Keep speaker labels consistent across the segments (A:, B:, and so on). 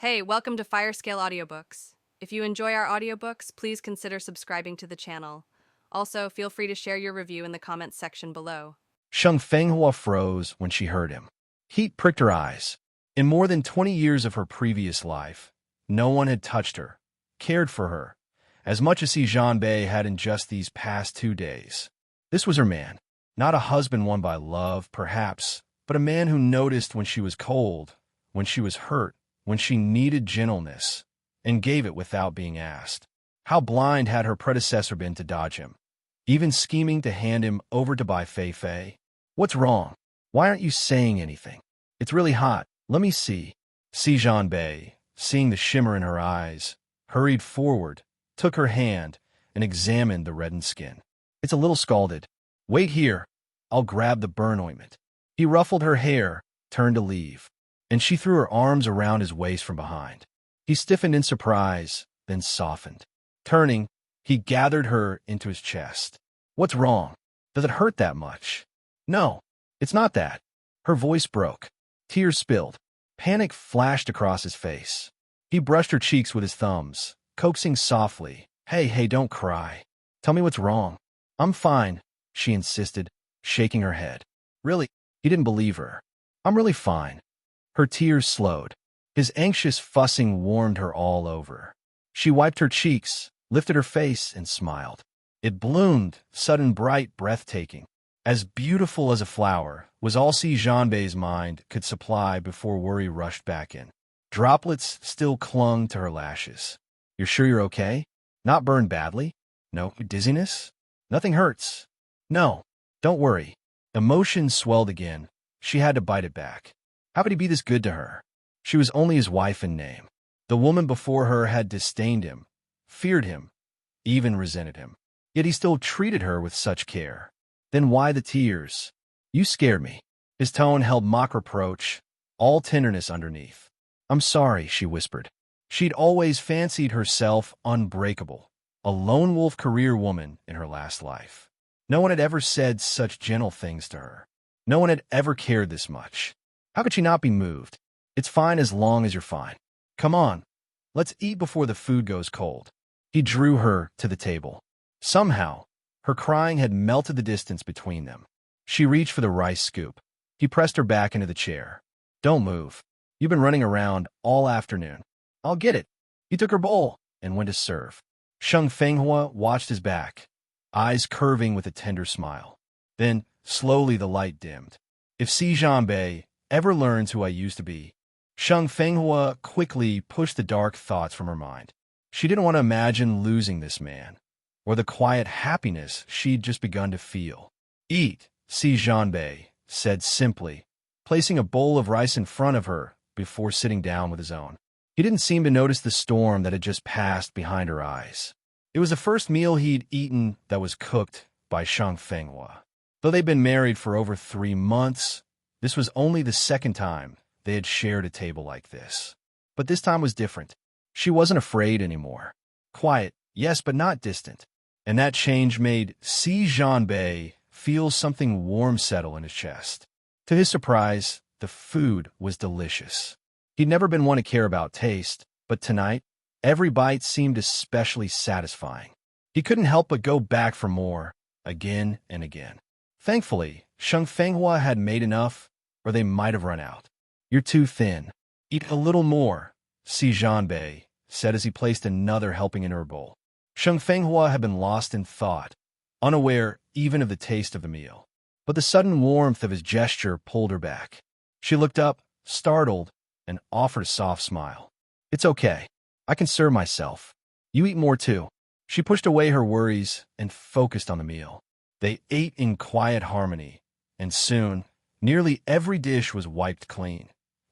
A: Hey, welcome to Firescale Audiobooks. If you enjoy our audiobooks, please consider subscribing to the channel. Also, feel free to share your review in the comments section below.
B: Sheng Fenghua froze when she heard him. Heat pricked her eyes. In more than 20 years of her previous life, no one had touched her, cared for her, as much as Si Jianbei had in just these past 2 days. This was her man. Not a husband won by love, perhaps, but a man who noticed when she was cold, when she was hurt, when she needed gentleness, and gave it without being asked. How blind had her predecessor been to dodge him, even scheming to hand him over to Bai Fei. What's wrong? Why aren't you saying anything? It's really hot. Let me see. Si Jianbei, seeing the shimmer in her eyes, hurried forward, took her hand, and examined the reddened skin. It's a little scalded. Wait here. I'll grab the burn ointment. He ruffled her hair, turned to leave, and she threw her arms around his waist from behind. He stiffened in surprise, then softened. Turning, he gathered her into his chest. What's wrong? Does it hurt that much? No, it's not that. Her voice broke. Tears spilled. Panic flashed across his face. He brushed her cheeks with his thumbs, coaxing softly. Hey, don't cry. Tell me what's wrong. I'm fine, she insisted, shaking her head. Really? He didn't believe her. I'm really fine. Her tears slowed. His anxious fussing warmed her all over. She wiped her cheeks, lifted her face, and smiled. It bloomed, sudden, bright, breathtaking. As beautiful as a flower was all Si Jianbei's mind could supply before worry rushed back in. Droplets still clung to her lashes. You're sure you're okay? Not burned badly? No dizziness? Nothing hurts. No, don't worry. Emotion swelled again. She had to bite it back. How could he be this good to her? She was only his wife in name. The woman before her had disdained him, feared him, even resented him. Yet he still treated her with such care. Then why the tears? You scared me. His tone held mock reproach, all tenderness underneath. I'm sorry, she whispered. She'd always fancied herself unbreakable, a lone wolf career woman in her last life. No one had ever said such gentle things to her. No one had ever cared this much. How could she not be moved? It's fine as long as you're fine. Come on, let's eat before the food goes cold. He drew her to the table. Somehow, her crying had melted the distance between them. She reached for the rice scoop. He pressed her back into the chair. Don't move. You've been running around all afternoon. I'll get it. He took her bowl and went to serve. Sheng Fenghua watched his back, eyes curving with a tender smile. Then, slowly the light dimmed. If Si Jianbei ever learns who I used to be, Sheng Fenghua quickly pushed the dark thoughts from her mind. She didn't want to imagine losing this man, or the quiet happiness she'd just begun to feel. Eat, Si Jianbei said simply, placing a bowl of rice in front of her before sitting down with his own. He didn't seem to notice the storm that had just passed behind her eyes. It was the first meal he'd eaten that was cooked by Sheng Fenghua. Though they'd been married for over 3 months, this was only the second time they had shared a table like this. But this time was different. She wasn't afraid anymore. Quiet, yes, but not distant. And that change made Si Jianbei feel something warm settle in his chest. To his surprise, the food was delicious. He'd never been one to care about taste, but tonight, every bite seemed especially satisfying. He couldn't help but go back for more, again and again. Thankfully, Sheng Fenghua had made enough, or they might have run out. You're too thin. Eat a little more, Si Jianbei said as he placed another helping in her bowl. Sheng Fenghua had been lost in thought, unaware even of the taste of the meal. But the sudden warmth of his gesture pulled her back. She looked up, startled, and offered a soft smile. It's okay. I can serve myself. You eat more too. She pushed away her worries and focused on the meal. They ate in quiet harmony, and soon, nearly every dish was wiped clean,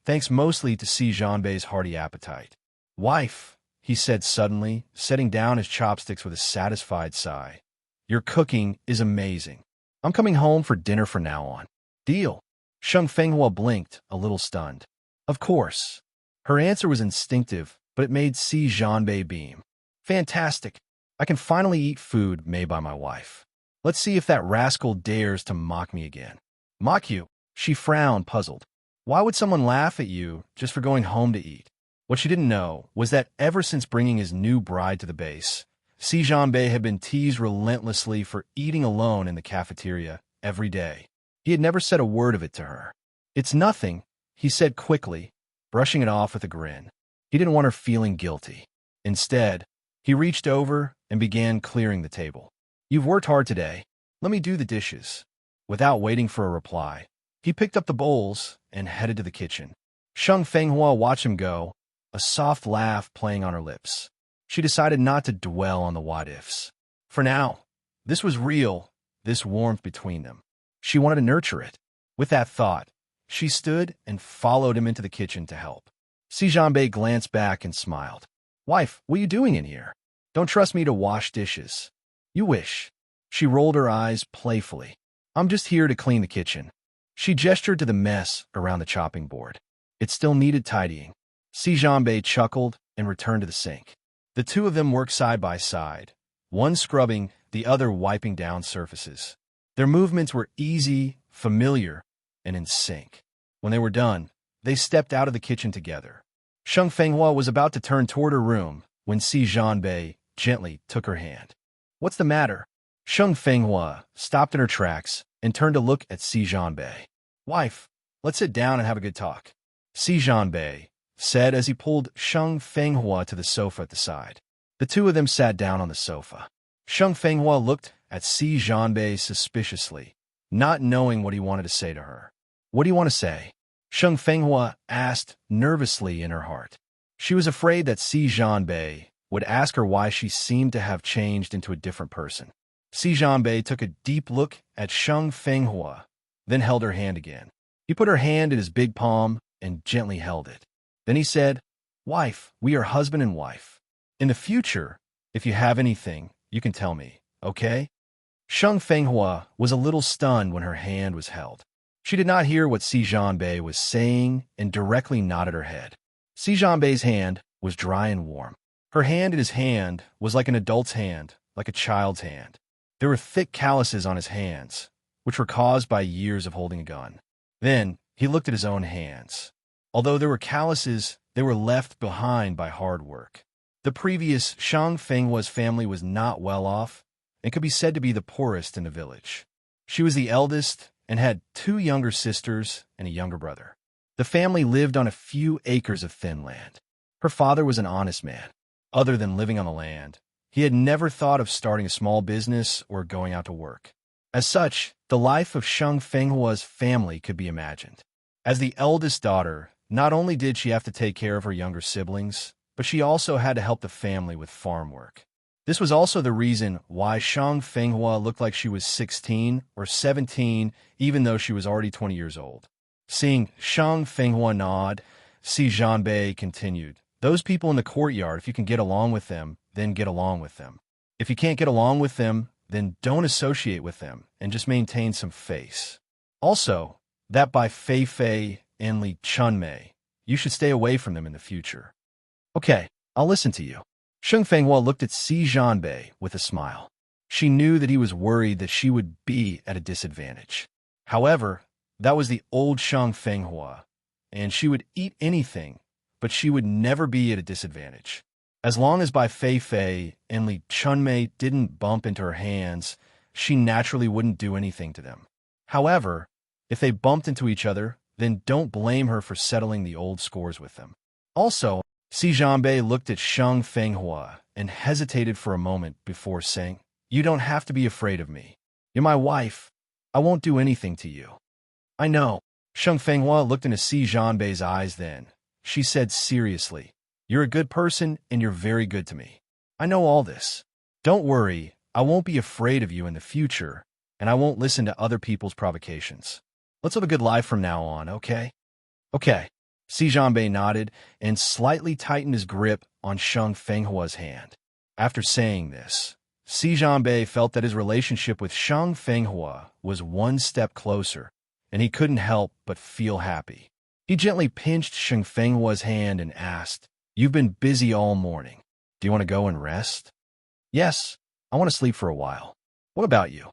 B: thanks mostly to Si Jianbei's hearty appetite. Wife, he said suddenly, setting down his chopsticks with a satisfied sigh. Your cooking is amazing. I'm coming home for dinner from now on. Deal. Sheng Fenghua blinked, a little stunned. Of course. Her answer was instinctive, but it made Si Jianbei beam. Fantastic. I can finally eat food made by my wife. Let's see if that rascal dares to mock me again. Mock you? She frowned, puzzled. Why would someone laugh at you just for going home to eat? What she didn't know was that ever since bringing his new bride to the base, Si Jianbei had been teased relentlessly for eating alone in the cafeteria every day. He had never said a word of it to her. "It's nothing," he said quickly, brushing it off with a grin. He didn't want her feeling guilty. Instead, he reached over and began clearing the table. "You've worked hard today. Let me do the dishes." Without waiting for a reply, he picked up the bowls and headed to the kitchen. Sheng Fenghua watched him go, a soft laugh playing on her lips. She decided not to dwell on the what-ifs. For now, this was real, this warmth between them. She wanted to nurture it. With that thought, she stood and followed him into the kitchen to help. Si Jianbei glanced back and smiled. "Wife, what are you doing in here? Don't trust me to wash dishes." "You wish." She rolled her eyes playfully. "I'm just here to clean the kitchen." She gestured to the mess around the chopping board. It still needed tidying. Si Jianbei chuckled and returned to the sink. The two of them worked side by side, one scrubbing, the other wiping down surfaces. Their movements were easy, familiar, and in sync. When they were done, they stepped out of the kitchen together. Sheng Fenghua was about to turn toward her room when Si Jianbei gently took her hand. "What's the matter?" Sheng Fenghua stopped in her tracks and turned to look at Si Jianbei. "Wife, let's sit down and have a good talk," Si Jianbei said as he pulled Sheng Fenghua to the sofa at the side. The two of them sat down on the sofa. Sheng Fenghua looked at Si Jianbei suspiciously, not knowing what he wanted to say to her. "What do you want to say?" Sheng Fenghua asked nervously in her heart. She was afraid that Si Jianbei would ask her why she seemed to have changed into a different person. Si Jianbei took a deep look at Sheng Fenghua, then held her hand again. He put her hand in his big palm and gently held it. Then he said, "Wife, we are husband and wife. In the future, if you have anything, you can tell me, okay?" Sheng Fenghua was a little stunned when her hand was held. She did not hear what Si Jianbei was saying and directly nodded her head. Si Jianbei's hand was dry and warm. Her hand in his hand was like an adult's hand, like a child's hand. There were thick calluses on his hands, which were caused by years of holding a gun. Then he looked at his own hands. Although there were calluses, they were left behind by hard work. The previous Sheng Fenghua's family was not well off and could be said to be the poorest in the village. She was the eldest and had two younger sisters and a younger brother. The family lived on a few acres of thin land. Her father was an honest man. Other than living on the land, he had never thought of starting a small business or going out to work. As such, the life of Sheng Fenghua's family could be imagined. As the eldest daughter, not only did she have to take care of her younger siblings, but she also had to help the family with farm work. This was also the reason why Sheng Fenghua looked like she was 16 or 17, even though she was already 20 years old. Seeing Sheng Fenghua nod, Si Jianbei continued, "Those people in the courtyard, if you can get along with them, then get along with them. If you can't get along with them, then don't associate with them and just maintain some face. Also, that by Fei Fei and Li Chunmei, you should stay away from them in the future." "Okay, I'll listen to you." Sheng Fenghua looked at Si Jianbei with a smile. She knew that he was worried that she would be at a disadvantage. However, that was the old Sheng Fenghua, and she would eat anything, but she would never be at a disadvantage. As long as Bai Fei Fei and Li Chunmei didn't bump into her hands, she naturally wouldn't do anything to them. However, if they bumped into each other, then don't blame her for settling the old scores with them. Also, Si Jianbei looked at Sheng Fenghua and hesitated for a moment before saying, "You don't have to be afraid of me. You're my wife. I won't do anything to you." "I know." Sheng Fenghua looked into Si Jianbei's eyes then. She said seriously, "You're a good person and you're very good to me. I know all this. Don't worry, I won't be afraid of you in the future, and I won't listen to other people's provocations. Let's live a good life from now on, okay?" "Okay." Si Jianbei nodded and slightly tightened his grip on Sheng Fenghua's hand. After saying this, Si Jianbei felt that his relationship with Sheng Fenghua was one step closer, and he couldn't help but feel happy. He gently pinched Sheng Fenghua's hand and asked, "You've been busy all morning. Do you want to go and rest?" "Yes, I want to sleep for a while. What about you?"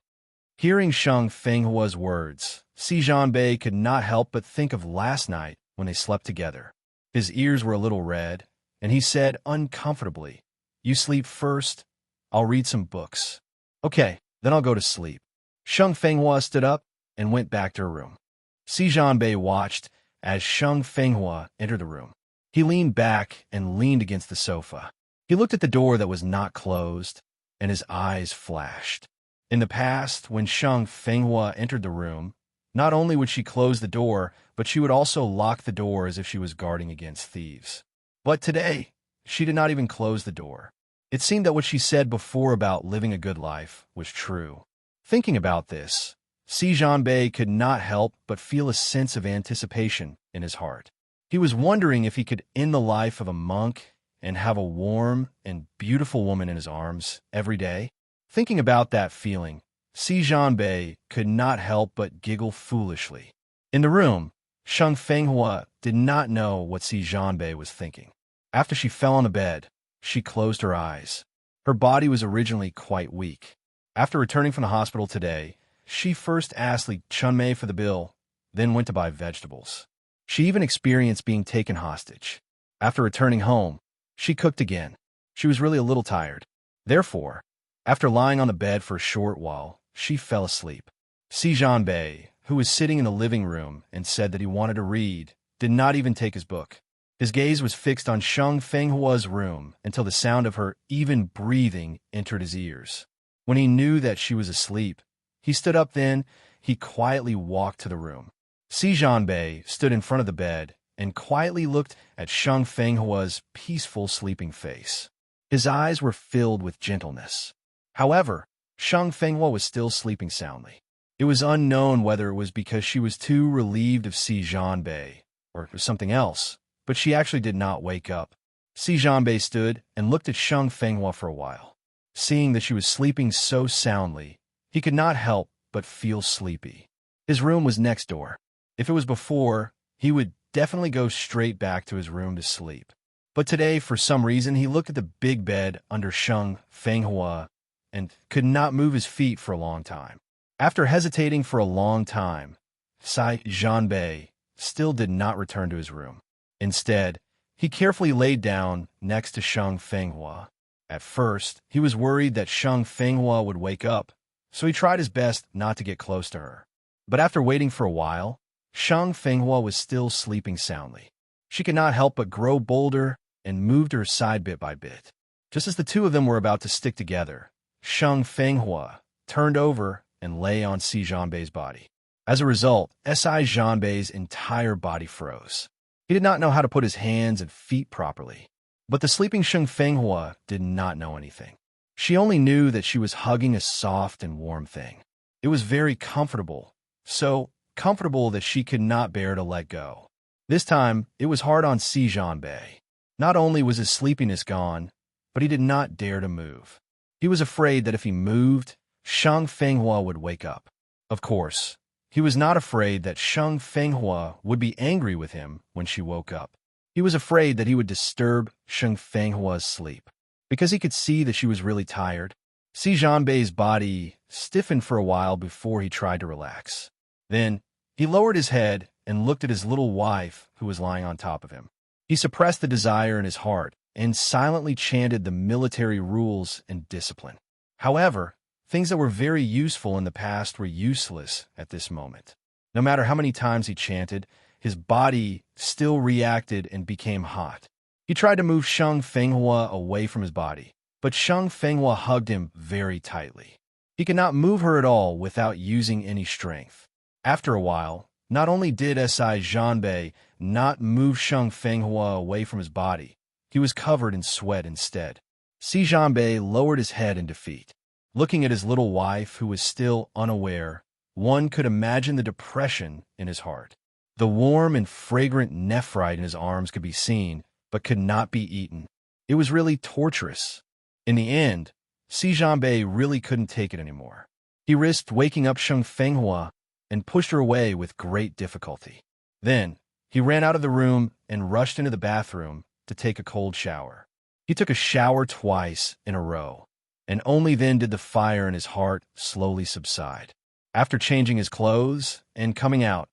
B: Hearing Sheng Fenghua's words, Si Jianbei could not help but think of last night when they slept together. His ears were a little red, and he said uncomfortably, "You sleep first? I'll read some books." "Okay, then I'll go to sleep." Sheng Fenghua stood up and went back to her room. Si Jianbei watched as Sheng Fenghua entered the room. He leaned back and leaned against the sofa. He looked at the door that was not closed, and his eyes flashed. In the past, when Sheng Fenghua entered the room, not only would she close the door, but she would also lock the door as if she was guarding against thieves. But today, she did not even close the door. It seemed that what she said before about living a good life was true. Thinking about this, Si Jianbei could not help but feel a sense of anticipation in his heart. He was wondering if he could end the life of a monk and have a warm and beautiful woman in his arms every day. Thinking about that feeling, Si Jianbei could not help but giggle foolishly. In the room, Sheng Fenghua did not know what Si Jianbei was thinking. After she fell on the bed, she closed her eyes. Her body was originally quite weak. After returning from the hospital today, she first asked Li Chunmei for the bill, then went to buy vegetables. She even experienced being taken hostage. After returning home, she cooked again. She was really a little tired. Therefore, after lying on the bed for a short while, she fell asleep. Si Jianbei, who was sitting in the living room and said that he wanted to read, did not even take his book. His gaze was fixed on Sheng Fenghua's room until the sound of her even breathing entered his ears. When he knew that she was asleep, he stood up. Then he quietly walked to the room. Si Jianbei stood in front of the bed and quietly looked at Sheng Fenghua's peaceful sleeping face. His eyes were filled with gentleness. However, Sheng Fenghua was still sleeping soundly. It was unknown whether it was because she was too relieved of Si Jianbei or it was something else, but she actually did not wake up. Si Jianbei stood and looked at Sheng Fenghua for a while. Seeing that she was sleeping so soundly, he could not help but feel sleepy. His room was next door. If it was before, he would definitely go straight back to his room to sleep. But today, for some reason, he looked at the big bed under Sheng Fenghua and could not move his feet for a long time. After hesitating for a long time, Si Jianbei still did not return to his room. Instead, he carefully laid down next to Sheng Fenghua. At first, he was worried that Sheng Fenghua would wake up, so he tried his best not to get close to her. But after waiting for a while, Sheng Fenghua was still sleeping soundly. She could not help but grow bolder and moved her side bit by bit. Just as the two of them were about to stick together, Sheng Fenghua turned over and lay on Si Jianbei's body. As a result, Si Jianbei's entire body froze. He did not know how to put his hands and feet properly. But the sleeping Sheng Fenghua did not know anything. She only knew that she was hugging a soft and warm thing. It was very comfortable, so comfortable that she could not bear to let go. This time, it was hard on Si Jianbei. Not only was his sleepiness gone, but he did not dare to move. He was afraid that if he moved, Sheng Fenghua would wake up. Of course, he was not afraid that Sheng Fenghua would be angry with him when she woke up. He was afraid that he would disturb Sheng Fenghua's sleep. Because he could see that she was really tired, Si Jianbei's body stiffened for a while before he tried to relax. Then, he lowered his head and looked at his little wife who was lying on top of him. He suppressed the desire in his heart and silently chanted the military rules and discipline. However, things that were very useful in the past were useless at this moment. No matter how many times he chanted, his body still reacted and became hot. He tried to move Sheng Fenghua away from his body, but Sheng Fenghua hugged him very tightly. He could not move her at all without using any strength. After a while, not only did Si Jianbei not move Sheng Fenghua away from his body, he was covered in sweat instead. Si Jianbei lowered his head in defeat. Looking at his little wife, who was still unaware, one could imagine the depression in his heart. The warm and fragrant nephrite in his arms could be seen, but could not be eaten. It was really torturous. In the end, Si Jianbei really couldn't take it anymore. He risked waking up Sheng Fenghua and pushed her away with great difficulty. Then, he ran out of the room and rushed into the bathroom to take a cold shower. He took a shower twice in a row, and only then did the fire in his heart slowly subside. After changing his clothes and coming out,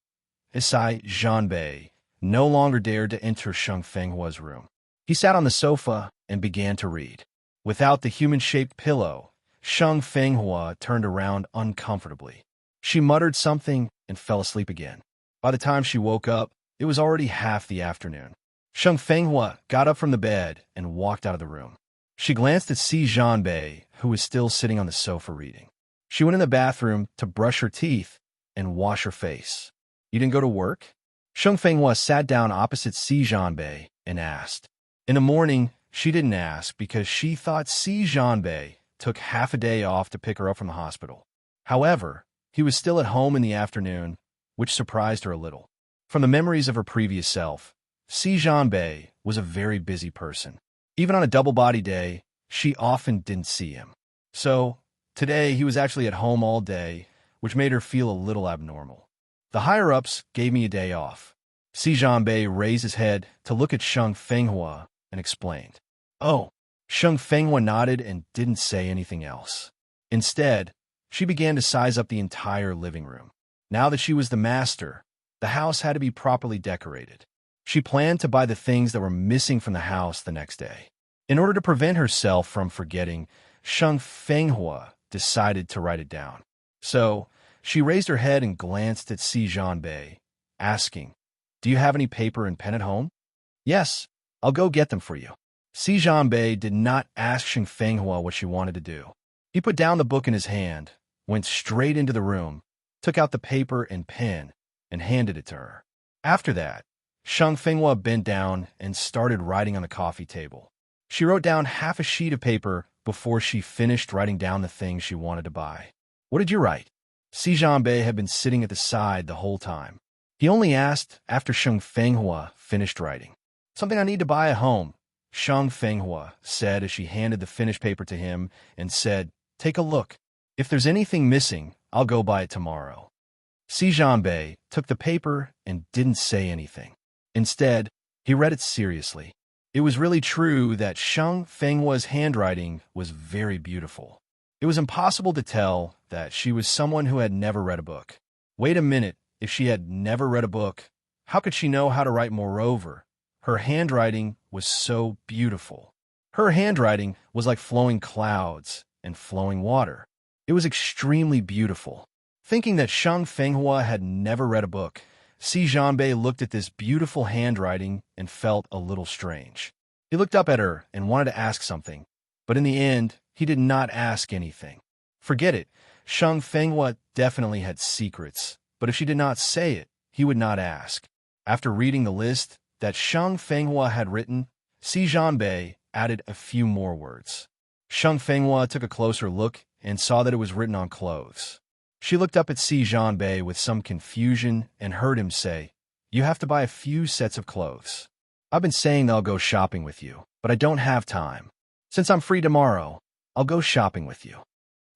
B: Si Jianbei no longer dared to enter Sheng Fenghua's room. He sat on the sofa and began to read. Without the human-shaped pillow, Sheng Fenghua turned around uncomfortably. She muttered something and fell asleep again. By the time she woke up, it was already half the afternoon. Sheng Fenghua got up from the bed and walked out of the room. She glanced at Si Jianbei, who was still sitting on the sofa reading. She went in the bathroom to brush her teeth and wash her face. "You didn't go to work?" Sheng Fenghua sat down opposite Si Jianbei and asked. In the morning, she didn't ask because she thought Si Jianbei took half a day off to pick her up from the hospital. However, he was still at home in the afternoon, which surprised her a little. From the memories of her previous self, Si Jianbei was a very busy person. Even on a double-body day, she often didn't see him. So, today he was actually at home all day, which made her feel a little abnormal. "The higher-ups gave me a day off." Si Jianbei raised his head to look at Sheng Fenghua and explained. "Oh." Sheng Fenghua nodded and didn't say anything else. Instead, she began to size up the entire living room. Now that she was the master, the house had to be properly decorated. She planned to buy the things that were missing from the house the next day. In order to prevent herself from forgetting, Sheng Fenghua decided to write it down. So, she raised her head and glanced at Si Jianbei, asking, "Do you have any paper and pen at home?" "Yes, I'll go get them for you." Si Jianbei did not ask Sheng Fenghua what she wanted to do. He put down the book in his hand, went straight into the room, took out the paper and pen, and handed it to her. After that, Sheng Fenghua bent down and started writing on the coffee table. She wrote down half a sheet of paper before she finished writing down the things she wanted to buy. "What did you write?" Si Jianbei had been sitting at the side the whole time. He only asked after Sheng Fenghua finished writing. "Something I need to buy at home," Sheng Fenghua said as she handed the finished paper to him and said, "Take a look. If there's anything missing, I'll go buy it tomorrow." Si Jianbei took the paper and didn't say anything. Instead, he read it seriously. It was really true that Sheng Fenghua's handwriting was very beautiful. It was impossible to tell that she was someone who had never read a book. Wait a minute, if she had never read a book, how could she know how to write? Moreover, her handwriting was so beautiful. Her handwriting was like flowing clouds and flowing water. It was extremely beautiful. Thinking that Sheng Fenghua had never read a book, Si Jianbei looked at this beautiful handwriting and felt a little strange. He looked up at her and wanted to ask something, but in the end, he did not ask anything. Forget it. Sheng Fenghua definitely had secrets, but if she did not say it, he would not ask. After reading the list that Sheng Fenghua had written, Si Jianbei added a few more words. Sheng Fenghua took a closer look and saw that it was written on clothes. She looked up at Si Jianbei with some confusion and heard him say, "You have to buy a few sets of clothes. I've been saying that I'll go shopping with you, but I don't have time. Since I'm free tomorrow, I'll go shopping with you."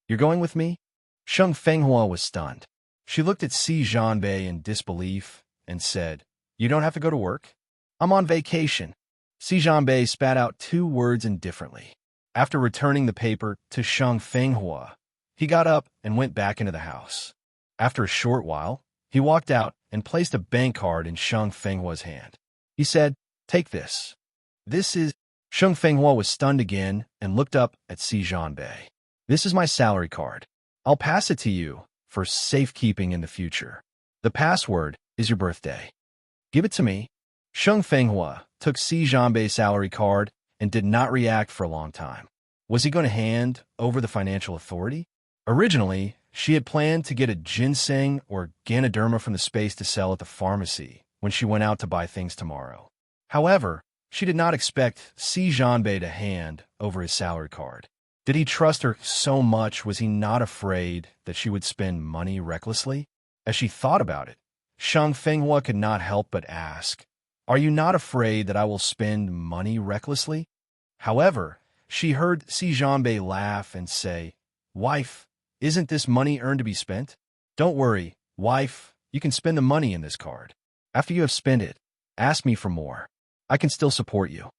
B: "You're going with me?" Sheng Fenghua was stunned. She looked at Si Jianbei in disbelief and said, "You don't have to go to work? I'm on vacation." Si Jianbei spat out two words indifferently. After returning the paper to Sheng Fenghua, he got up and went back into the house. After a short while, he walked out and placed a bank card in Sheng Fenghua's hand. He said, "Take this." "This is—" Sheng Fenghua was stunned again and looked up at Si Jianbei. "This is my salary card. I'll pass it to you for safekeeping in the future. The password is your birthday. Give it to me." Sheng Fenghua took Si Jianbei's salary card and did not react for a long time. Was he going to hand over the financial authority? Originally, she had planned to get a ginseng or Ganoderma from the space to sell at the pharmacy when she went out to buy things tomorrow. However, she did not expect Si Jianbei to hand over his salary card. Did he trust her so much? Was he not afraid that she would spend money recklessly? As she thought about it, Sheng Fenghua could not help but ask, "Are you not afraid that I will spend money recklessly?" However, she heard Si Jianbei laugh and say, "Wife, isn't this money earned to be spent? Don't worry, wife, you can spend the money in this card. After you have spent it, ask me for more. I can still support you."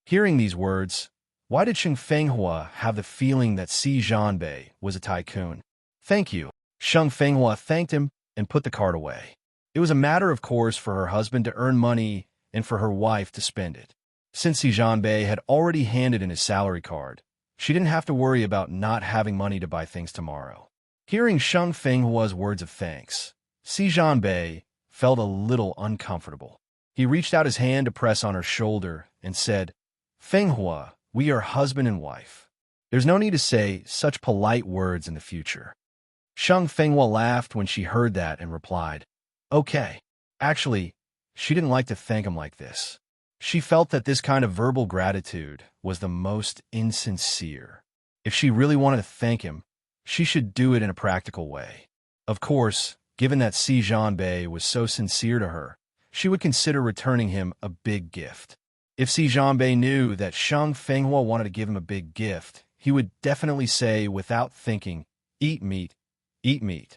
B: Hearing these words, why did Sheng Fenghua have the feeling that Si Jianbei was a tycoon? "Thank you." Sheng Fenghua thanked him and put the card away. It was a matter of course for her husband to earn money and for her wife to spend it. Since Si Jianbei had already handed in his salary card, she didn't have to worry about not having money to buy things tomorrow. Hearing Sheng Fenghua's words of thanks, Si Jianbei felt a little uncomfortable. He reached out his hand to press on her shoulder and said, "Fenghua, we are husband and wife. There's no need to say such polite words in the future." Sheng Fenghua laughed when she heard that and replied, "Okay." Actually, she didn't like to thank him like this. She felt that this kind of verbal gratitude was the most insincere. If she really wanted to thank him, she should do it in a practical way. Of course, given that Si Jianbei was so sincere to her, she would consider returning him a big gift. If Si Jianbei knew that Sheng Fenghua wanted to give him a big gift, he would definitely say without thinking, "Eat meat, eat meat."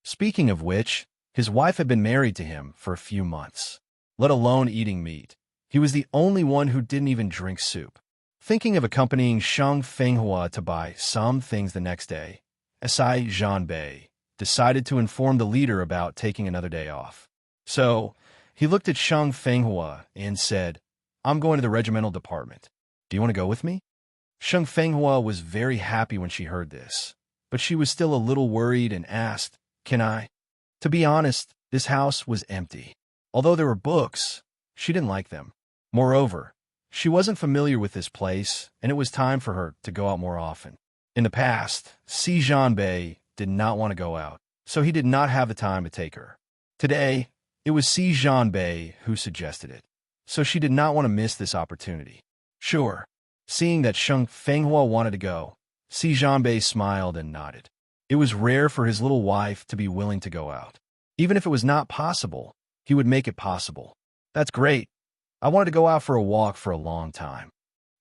B: Speaking of which, his wife had been married to him for a few months. Let alone eating meat, he was the only one who didn't even drink soup. Thinking of accompanying Sheng Fenghua to buy some things the next day, Si Jianbei decided to inform the leader about taking another day off. So, he looked at Sheng Fenghua and said, "I'm going to the regimental department. Do you want to go with me?" Sheng Fenghua was very happy when she heard this, but she was still a little worried and asked, "Can I?" To be honest, this house was empty. Although there were books, she didn't like them. Moreover, she wasn't familiar with this place, and it was time for her to go out more often. In the past, Si Jianbei did not want to go out, so he did not have the time to take her. Today, it was Si Jianbei who suggested it, so she did not want to miss this opportunity. Sure, seeing that Sheng Fenghua wanted to go, Si Jianbei smiled and nodded. It was rare for his little wife to be willing to go out. Even if it was not possible, he would make it possible. "That's great. I wanted to go out for a walk for a long time."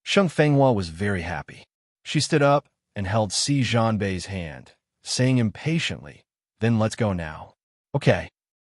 B: Sheng Fenghua was very happy. She stood up and held Si Jianbei's hand, saying impatiently, "Then let's go now." "Okay."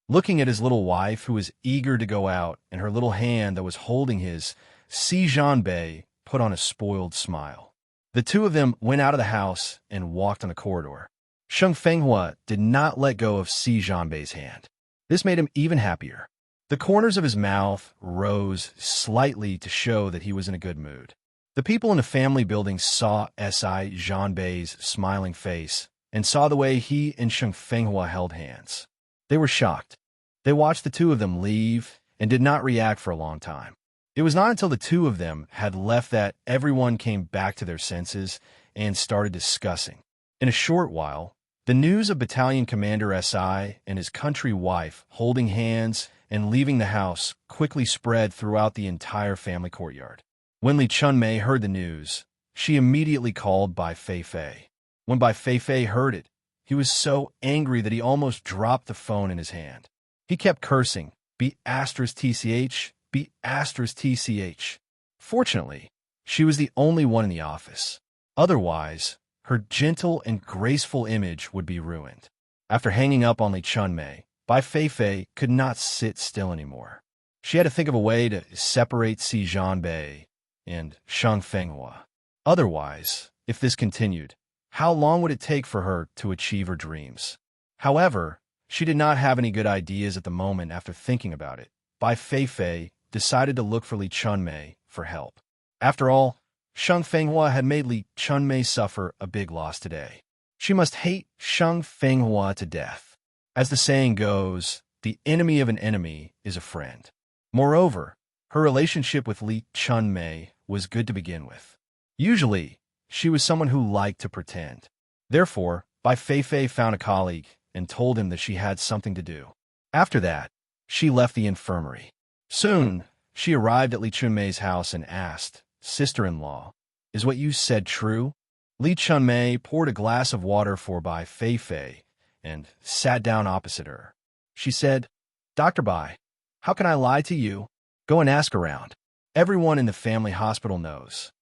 B: Looking at his little wife, who was eager to go out, and her little hand that was holding his, Si Jianbei put on a spoiled smile. The two of them went out of the house and walked on the corridor. Sheng Fenghua did not let go of Si Jianbei's hand. This made him even happier. The corners of his mouth rose slightly to show that he was in a good mood. The people in the family building saw Si Jianbei's smiling face and saw the way he and Sheng Fenghua held hands. They were shocked. They watched the two of them leave and did not react for a long time. It was not until the two of them had left that everyone came back to their senses and started discussing. In a short while, the news of Battalion Commander Si and his country wife holding hands and leaving the house quickly spread throughout the entire family courtyard. When Li Chunmei heard the news, she immediately called Bai Feifei. When Bai Feifei heard it, he was so angry that he almost dropped the phone in his hand. He kept cursing, B*TCH, B*TCH. Fortunately, she was the only one in the office. Otherwise, her gentle and graceful image would be ruined. After hanging up on Li Chunmei, Bai Feifei could not sit still anymore. She had to think of a way to separate Si Jianbei and Sheng Fenghua. Otherwise, if this continued, how long would it take for her to achieve her dreams? However, she did not have any good ideas at the moment. After thinking about it, Bai Feifei decided to look for Li Chunmei for help. After all, Sheng Fenghua had made Li Chunmei suffer a big loss today. She must hate Sheng Fenghua to death. As the saying goes, the enemy of an enemy is a friend. Moreover, her relationship with Li Chunmei was good to begin with. Usually, she was someone who liked to pretend. Therefore, Bai Feifei found a colleague and told him that she had something to do. After that, she left the infirmary. Soon, she arrived at Li Chunmei's house and asked, "Sister-in-law, is what you said true?" Li Chunmei poured a glass of water for Bai Feifei and sat down opposite her. She said, "Dr. Bai, how can I lie to you? Go and ask around. Everyone in the family hospital knows."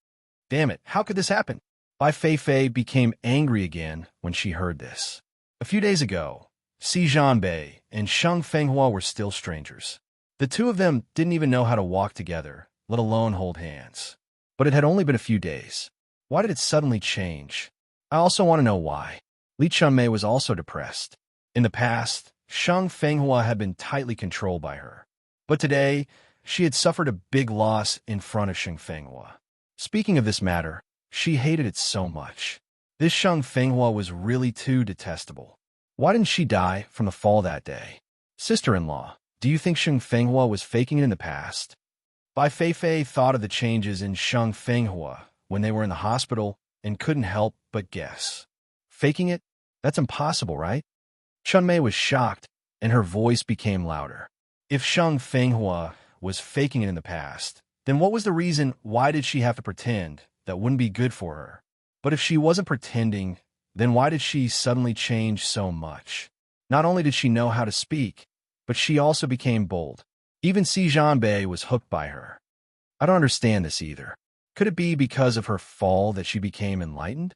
B: Damn it, how could this happen? Bai Feifei became angry again when she heard this. A few days ago, Si Jianbei and Sheng Fenghua were still strangers. The two of them didn't even know how to walk together, let alone hold hands. But it had only been a few days. Why did it suddenly change? I also want to know why. Li Chunmei was also depressed. In the past, Sheng Fenghua had been tightly controlled by her. But today, she had suffered a big loss in front of Sheng Fenghua. Speaking of this matter, she hated it so much. This Sheng Fenghua was really too detestable. Why didn't she die from the fall that day? Sister-in-law, do you think Sheng Fenghua was faking it in the past? Bai Feifei thought of the changes in Sheng Fenghua when they were in the hospital and couldn't help but guess. Faking it? That's impossible, right? Chunmei was shocked, and her voice became louder. If Sheng Fenghua was faking it in the past, then what was the reason? Why did she have to pretend that wouldn't be good for her? But if she wasn't pretending, then why did she suddenly change so much? Not only did she know how to speak, but she also became bold. Even Si Zhanbei was hooked by her. I don't understand this either. Could it be because of her fall that she became enlightened?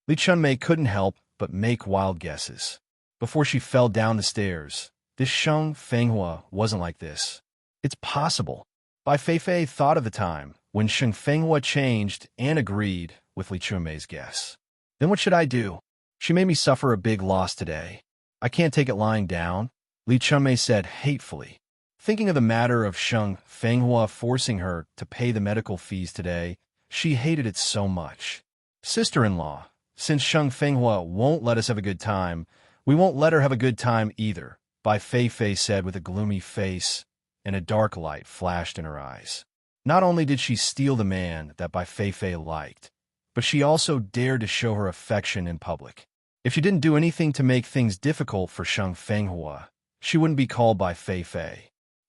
B: Li Chunmei couldn't help but make wild guesses. Before she fell down the stairs, this Sheng Fenghua wasn't like this. It's possible. Bai Feifei thought of the time when Sheng Fenghua changed and agreed with Li Chunmei's guess. Then what should I do? She made me suffer a big loss today. I can't take it lying down, Li Chunmei said hatefully. Thinking of the matter of Sheng Fenghua forcing her to pay the medical fees today, she hated it so much. Sister-in-law, since Sheng Fenghua won't let us have a good time, we won't let her have a good time either, Bai Feifei said with a gloomy face, and a dark light flashed in her eyes. Not only did she steal the man that Bai Feifei liked, but she also dared to show her affection in public. If she didn't do anything to make things difficult for Sheng Fenghua, she wouldn't be called Bai Feifei.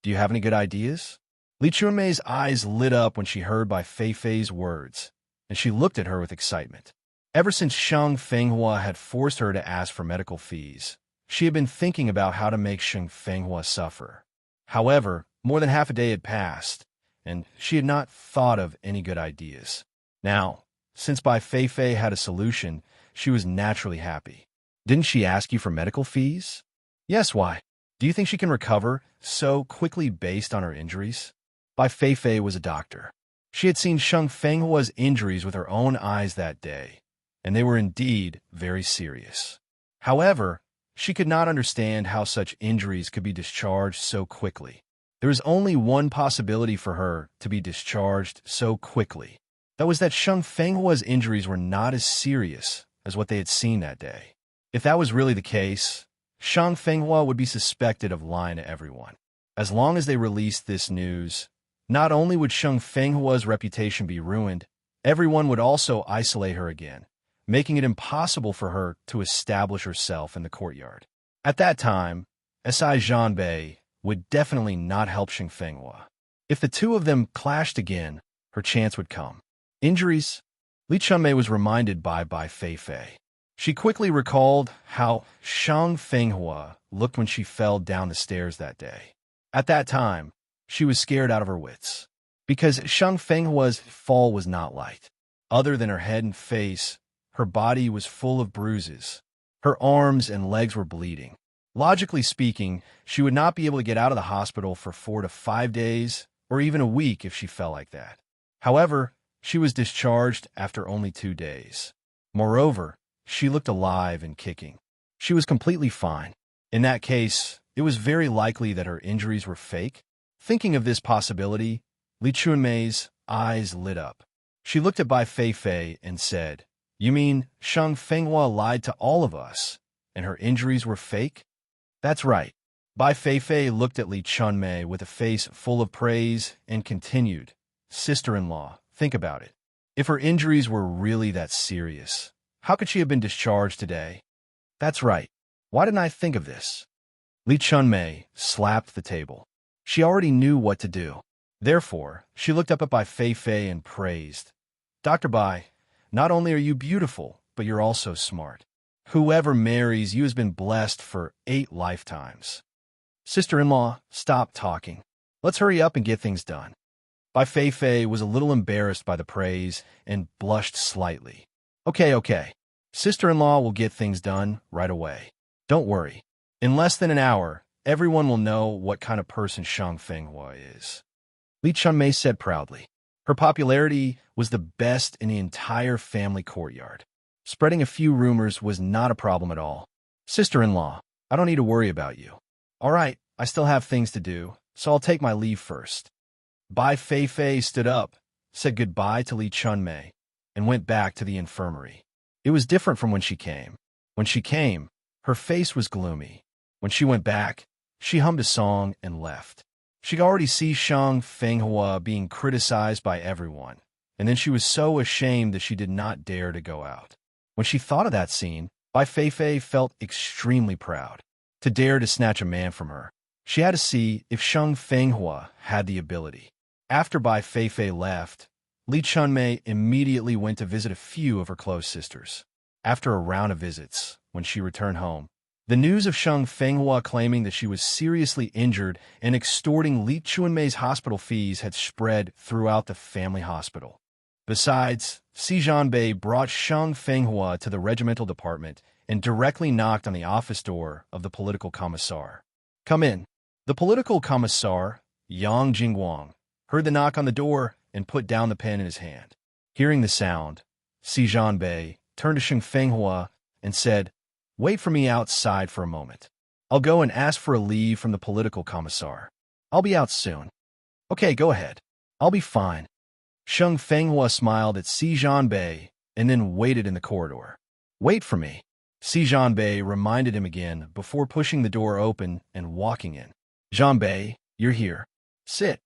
B: Do you have any good ideas? Li Chunmei's eyes lit up when she heard Bai Feifei's words, and she looked at her with excitement. Ever since Sheng Fenghua had forced her to ask for medical fees, she had been thinking about how to make Sheng Fenghua suffer. However, more than half a day had passed, and she had not thought of any good ideas. Now, since Bai Feifei had a solution, she was naturally happy. Didn't she ask you for medical fees? Yes, why? Do you think she can recover so quickly based on her injuries? Bai Feifei was a doctor. She had seen Sheng Fenghua's injuries with her own eyes that day, and they were indeed very serious. However, she could not understand how such injuries could be discharged so quickly. There was only one possibility for her to be discharged so quickly. That was that Sheng Fenghua's injuries were not as serious as what they had seen that day. If that was really the case, Sheng Fenghua would be suspected of lying to everyone. As long as they released this news, not only would Sheng Fenghua's reputation be ruined, everyone would also isolate her again, making it impossible for her to establish herself in the courtyard. At that time, Si Zhanbei would definitely not help Sheng Fenghua. If the two of them clashed again, her chance would come. Injuries? Li Chunmei was reminded by Bai Feifei. She quickly recalled how Sheng Fenghua looked when she fell down the stairs that day. At that time, she was scared out of her wits, because Sheng Fenghua's fall was not light. Other than her head and face, her body was full of bruises. Her arms and legs were bleeding. Logically speaking, she would not be able to get out of the hospital for 4 to 5 days, or even a week if she fell like that. However, she was discharged after only 2 days. Moreover, she looked alive and kicking. She was completely fine. In that case, it was very likely that her injuries were fake. Thinking of this possibility, Li Chunmei's eyes lit up. She looked at Bai Feifei and said, "You mean Sheng Fenghua lied to all of us, and her injuries were fake?" "That's right." Bai Feifei looked at Li Chunmei with a face full of praise and continued, "Sister-in-law, think about it. If her injuries were really that serious, how could she have been discharged today?" "That's right. Why didn't I think of this?" Li Chunmei slapped the table. She already knew what to do. Therefore, she looked up at Bai Feifei and praised, "Dr. Bai, not only are you beautiful, but you're also smart. Whoever marries you has been blessed for 8 lifetimes. Sister-in-law, stop talking. Let's hurry up and get things done." Bai Feifei was a little embarrassed by the praise and blushed slightly. Okay. Sister-in-law will get things done right away. Don't worry. In less than an hour, everyone will know what kind of person Sheng Fenghua is." Li Chunmei said proudly. Her popularity was the best in the entire family courtyard. Spreading a few rumors was not a problem at all. "Sister-in-law, I don't need to worry about you." "All right, I still have things to do, so I'll take my leave first." Bai Feifei stood up, said goodbye to Li Chunmei, and went back to the infirmary. It was different from when she came. When she came, her face was gloomy. When she went back, she hummed a song and left. She could already see Shang Fenghua being criticized by everyone, and then she was so ashamed that she did not dare to go out. When she thought of that scene, Bai Feifei felt extremely proud. To dare to snatch a man from her, she had to see if Shang Fenghua had the ability. After Bai Feifei left, Li Chunmei immediately went to visit a few of her close sisters. After a round of visits, when she returned home, the news of Shang Fenghua claiming that she was seriously injured and extorting Li Chunmei's hospital fees had spread throughout the family hospital. Besides, Si Zhanbei brought Shang Fenghua to the regimental department and directly knocked on the office door of the political commissar. "Come in." The political commissar, Yang Jingguang, heard the knock on the door and put down the pen in his hand. Hearing the sound, Si Zhanbei turned to Shang Fenghua and said, "Wait for me outside for a moment. I'll go and ask for a leave from the political commissar. I'll be out soon." "Okay, go ahead. I'll be fine." Shang Fenghua smiled at Si Zhanbei and then waited in the corridor. "Wait for me." Si Zhanbei reminded him again before pushing the door open and walking in. "Zhanbei, you're here. Sit."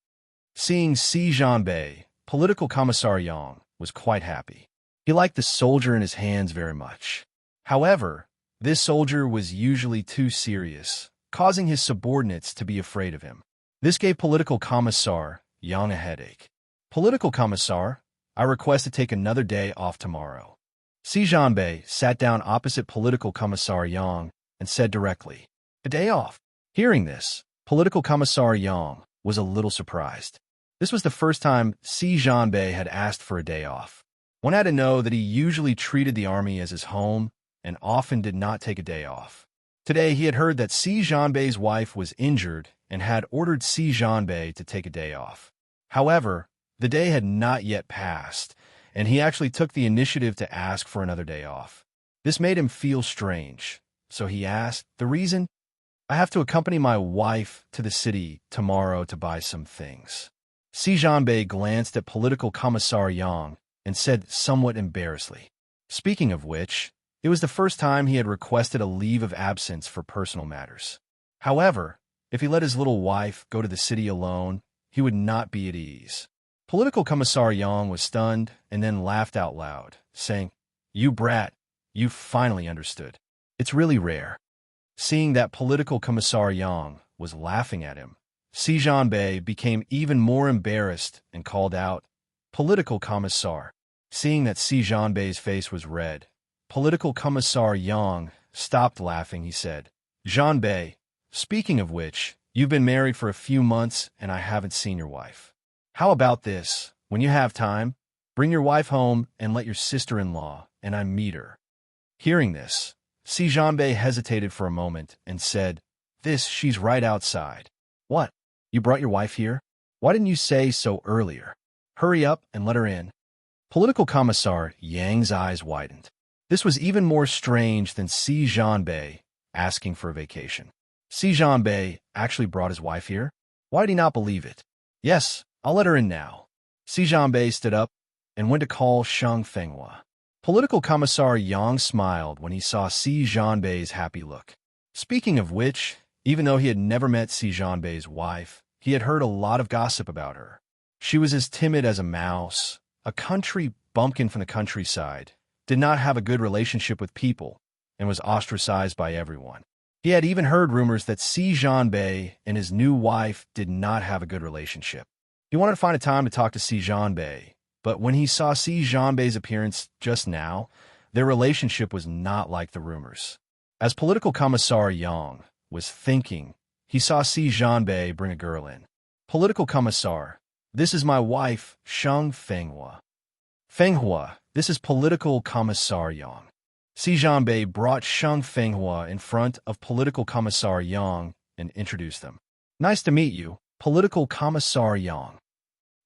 B: Seeing Si Zhanbei, political commissar Yang was quite happy. He liked the soldier in his hands very much. However, this soldier was usually too serious, causing his subordinates to be afraid of him. This gave political commissar Yang a headache. "Political commissar, I request to take another day off tomorrow." Si Zhanbei sat down opposite political commissar Yang and said directly, "A day off?" Hearing this, political commissar Yang was a little surprised. This was the first time Si Zhanbei had asked for a day off. One had to know that he usually treated the army as his home and often did not take a day off. Today he had heard that Si Zhanbei's wife was injured and had ordered Si Zhanbei to take a day off. However, the day had not yet passed, and he actually took the initiative to ask for another day off. This made him feel strange, so he asked, "The reason? I have to accompany my wife to the city tomorrow to buy some things." Si Zhanbei glanced at political commissar Yang and said somewhat embarrassedly. Speaking of which, it was the first time he had requested a leave of absence for personal matters. However, if he let his little wife go to the city alone, he would not be at ease. Political commissar Yang was stunned and then laughed out loud, saying, "You brat, you finally understood. It's really rare." Seeing that political commissar Yang was laughing at him, Si Zhanbei became even more embarrassed and called out, "Political commissar." Seeing that Si Zhanbei's face was red, political commissar Yang stopped laughing. He said, "Zhanbei, speaking of which, you've been married for a few months and I haven't seen your wife. How about this? When you have time, bring your wife home and let your sister-in-law and I meet her." Hearing this, Si Zhanbei hesitated for a moment and said, She's right outside." "What? You brought your wife here? Why didn't you say so earlier? Hurry up and let her in." Political commissar Yang's eyes widened. This was even more strange than Si Zhanbei asking for a vacation. Si Zhanbei actually brought his wife here? Why did he not believe it? "Yes, I'll let her in now." Si Zhanbei stood up and went to call Shang Fenghua. Political commissar Yang smiled when he saw Si Zhanbei's happy look. Speaking of which, even though he had never met Si Zhanbei's wife, he had heard a lot of gossip about her. She was as timid as a mouse, a country bumpkin from the countryside, did not have a good relationship with people, and was ostracized by everyone. He had even heard rumors that Si Zhanbei and his new wife did not have a good relationship. He wanted to find a time to talk to Si Zhanbei, but when he saw Si Zhanbei's appearance just now, their relationship was not like the rumors. As political commissar Yang was thinking, he saw Si Zhanbei bring a girl in. "Political commissar, this is my wife, Shang Fenghua." "Fenghua, this is political commissar Yang." Si Zhanbei brought Shang Fenghua in front of political commissar Yang and introduced them. "Nice to meet you, political commissar Yang."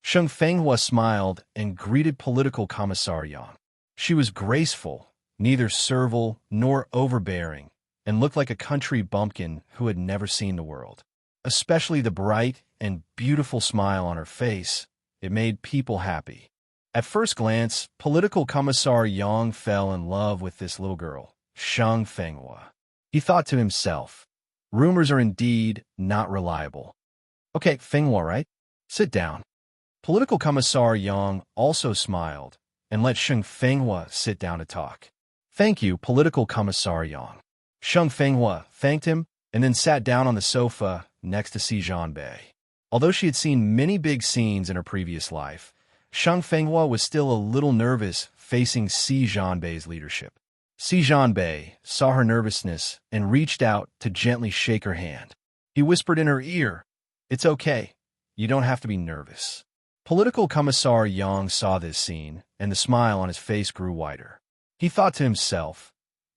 B: Shang Fenghua smiled and greeted political commissar Yang. She was graceful, neither servile nor overbearing, and looked like a country bumpkin who had never seen the world. especially the bright and beautiful smile on her face. It made people happy. At first glance, Political Commissar Yang fell in love with this little girl, Sheng Fenghua. He thought to himself, rumors are indeed not reliable. Okay, Fenghua, right? Sit down. Political Commissar Yang also smiled and let Sheng Fenghua sit down to talk. Thank you, Political Commissar Yang. Sheng Fenghua thanked him and then sat down on the sofa next to Si Jianbei. Although she had seen many big scenes in her previous life, Sheng Fenghua was still a little nervous facing Si Jianbei's leadership. Si Jianbei saw her nervousness and reached out to gently shake her hand. He whispered in her ear, "It's okay. You don't have to be nervous." Political Commissar Yang saw this scene, and the smile on his face grew wider. He thought to himself,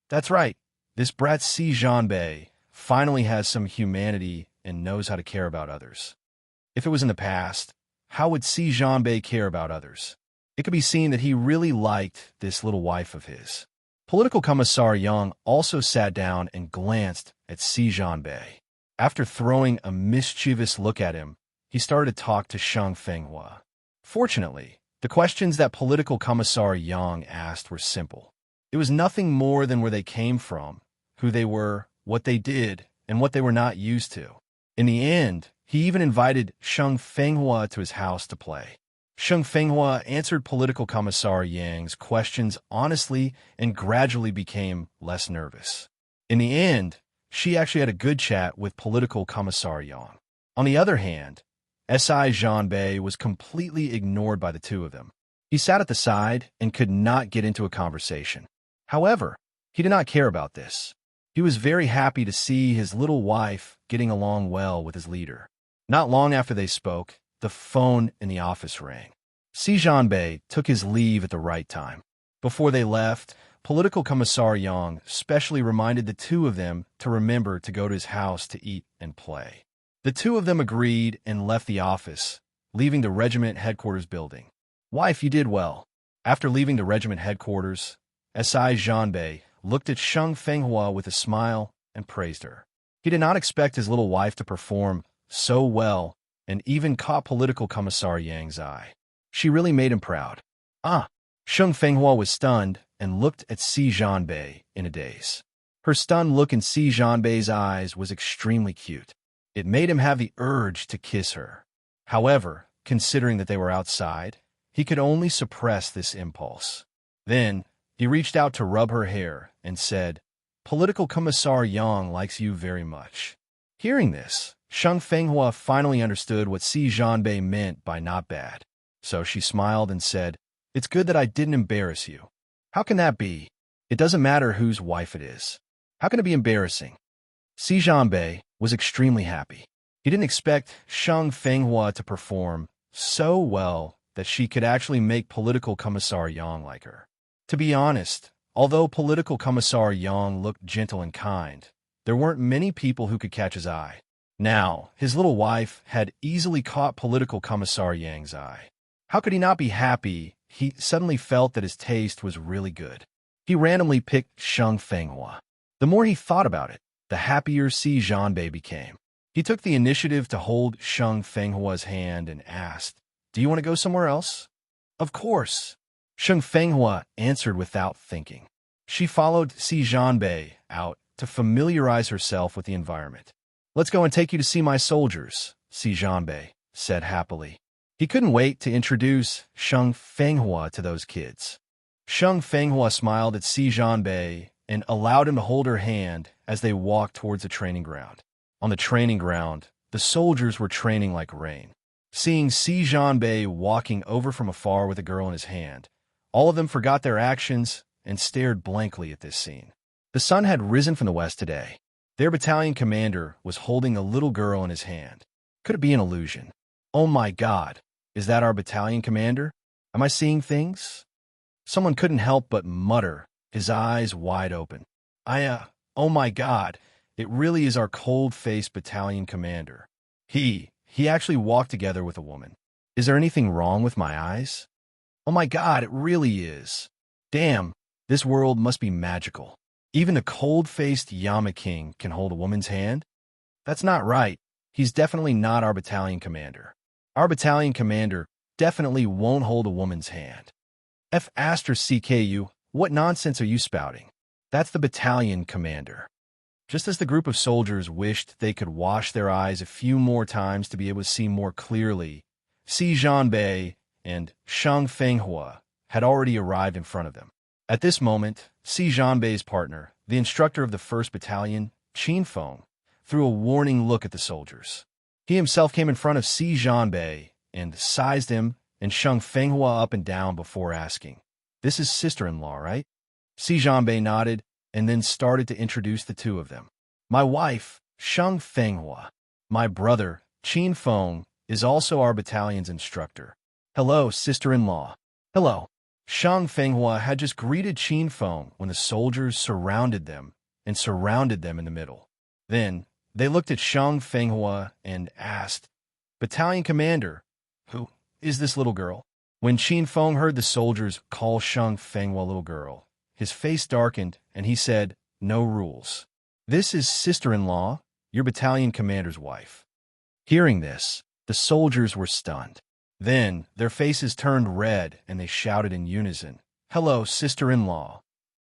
B: that's right, this brat Si Jianbei finally has some humanity and knows how to care about others. If it was in the past, how would Si Jianbei care about others? It could be seen that he really liked this little wife of his. Political Commissar Yang also sat down and glanced at Si Jianbei. After throwing a mischievous look at him, he started to talk to Sheng Fenghua. Fortunately, the questions that Political Commissar Yang asked were simple. It was nothing more than where they came from, who they were, what they did, and what they were not used to. In the end, he even invited Sheng Fenghua to his house to play. Sheng Fenghua answered Political Commissar Yang's questions honestly and gradually became less nervous. In the end, she actually had a good chat with Political Commissar Yang. On the other hand, S.I. Jianbei was completely ignored by the two of them. He sat at the side and could not get into a conversation. However, he did not care about this. He was very happy to see his little wife getting along well with his leader. Not long after they spoke, the phone in the office rang. Si Jianbei took his leave at the right time. Before they left, Political Commissar Yang specially reminded the two of them to remember to go to his house to eat and play. The two of them agreed and left the office, leaving the regiment headquarters building. Wife, you did well. After leaving the regiment headquarters, S.I. Jianbei looked at Sheng Fenghua with a smile and praised her. He did not expect his little wife to perform so well and even caught Political Commissar Yang's eye. She really made him proud. Sheng Fenghua was stunned and looked at Si Jianbei in a daze. Her stunned look in Si Jianbei's eyes was extremely cute. It made him have the urge to kiss her. However, considering that they were outside, he could only suppress this impulse. Then, he reached out to rub her hair and said, Political Commissar Yang likes you very much. Hearing this, Sheng Fenghua finally understood what Si Jianbei meant by not bad. So she smiled and said, It's good that I didn't embarrass you. How can that be? It doesn't matter whose wife it is. How can it be embarrassing? Si Jianbei was extremely happy. He didn't expect Sheng Fenghua to perform so well that she could actually make Political Commissar Yang like her. To be honest, although Political Commissar Yang looked gentle and kind, there weren't many people who could catch his eye. Now, his little wife had easily caught Political Commissar Yang's eye. How could he not be happy? He suddenly felt that his taste was really good. He randomly picked Sheng Fenghua. The more he thought about it, the happier Si Jianbei became. He took the initiative to hold Sheng Fenghua's hand and asked, Do you want to go somewhere else? Of course. Sheng Fenghua answered without thinking. She followed Si Jianbei out to familiarize herself with the environment. Let's go and take you to see my soldiers, Si Jianbei said happily. He couldn't wait to introduce Sheng Fenghua to those kids. Sheng Fenghua smiled at Si Jianbei and allowed him to hold her hand as they walked towards the training ground. On the training ground, the soldiers were training like rain. Seeing Si Jianbei walking over from afar with a girl in his hand, all of them forgot their actions and stared blankly at this scene. The sun had risen from the west today. Their battalion commander was holding a little girl in his hand. Could it be an illusion? Oh my God, is that our battalion commander? Am I seeing things? Someone couldn't help but mutter, his eyes wide open. Oh my God, it really is our cold-faced battalion commander. He actually walked together with a woman. Is there anything wrong with my eyes? Oh my God, it really is. Damn, this world must be magical. Even the cold-faced Yama King can hold a woman's hand? That's not right. He's definitely not our battalion commander. Our battalion commander definitely won't hold a woman's hand. F*CKU, what nonsense are you spouting? That's the battalion commander. Just as the group of soldiers wished they could wash their eyes a few more times to be able to see more clearly, Si Jianbei and Shang Fenghua had already arrived in front of them. At this moment, Si Jianbei's partner, the instructor of the 1st Battalion, Qin Feng, threw a warning look at the soldiers. He himself came in front of Si Jianbei and sized him and Shang Fenghua up and down before asking, "This is sister-in-law, right?" Si Jianbei nodded and then started to introduce the two of them. "My wife, Shang Fenghua. My brother, Qin Feng, is also our battalion's instructor. Hello, sister-in-law." "Hello." Shang Fenghua had just greeted Qin Feng when the soldiers surrounded them in the middle. Then, they looked at Shang Fenghua and asked, "Battalion commander, who is this little girl?" When Qin Feng heard the soldiers call Shang Fenghua little girl, his face darkened and he said, "No rules. This is sister-in-law, your battalion commander's wife." Hearing this, the soldiers were stunned. Then, their faces turned red and they shouted in unison, "Hello, sister-in-law."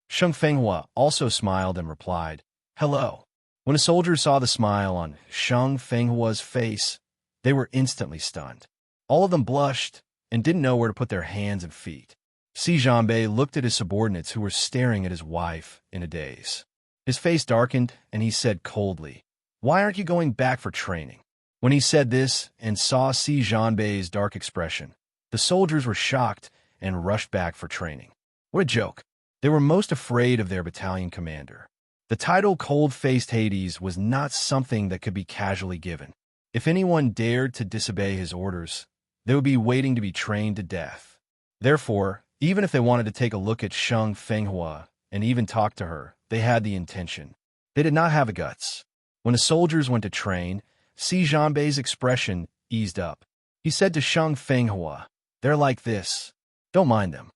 B: Shang Fenghua also smiled and replied, "Hello." When the soldiers saw the smile on Shang Fenghua's face, they were instantly stunned. All of them blushed and didn't know where to put their hands and feet. Si Jianbei looked at his subordinates who were staring at his wife in a daze. His face darkened and he said coldly, "Why aren't you going back for training?" When he said this and saw Si Jianbei's dark expression, the soldiers were shocked and rushed back for training. What a joke. They were most afraid of their battalion commander. The title Cold-Faced Hades was not something that could be casually given. If anyone dared to disobey his orders, they would be waiting to be trained to death. Therefore, even if they wanted to take a look at Shang Fenghua and even talk to her, they had the intention. They did not have the guts. When the soldiers went to train, Si Jianbei's expression eased up. He said to Shang Fenghua, "They're like this. Don't mind them."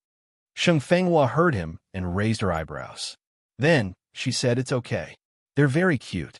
B: Shang Fenghua heard him and raised her eyebrows. Then, she said, "It's okay. They're very cute."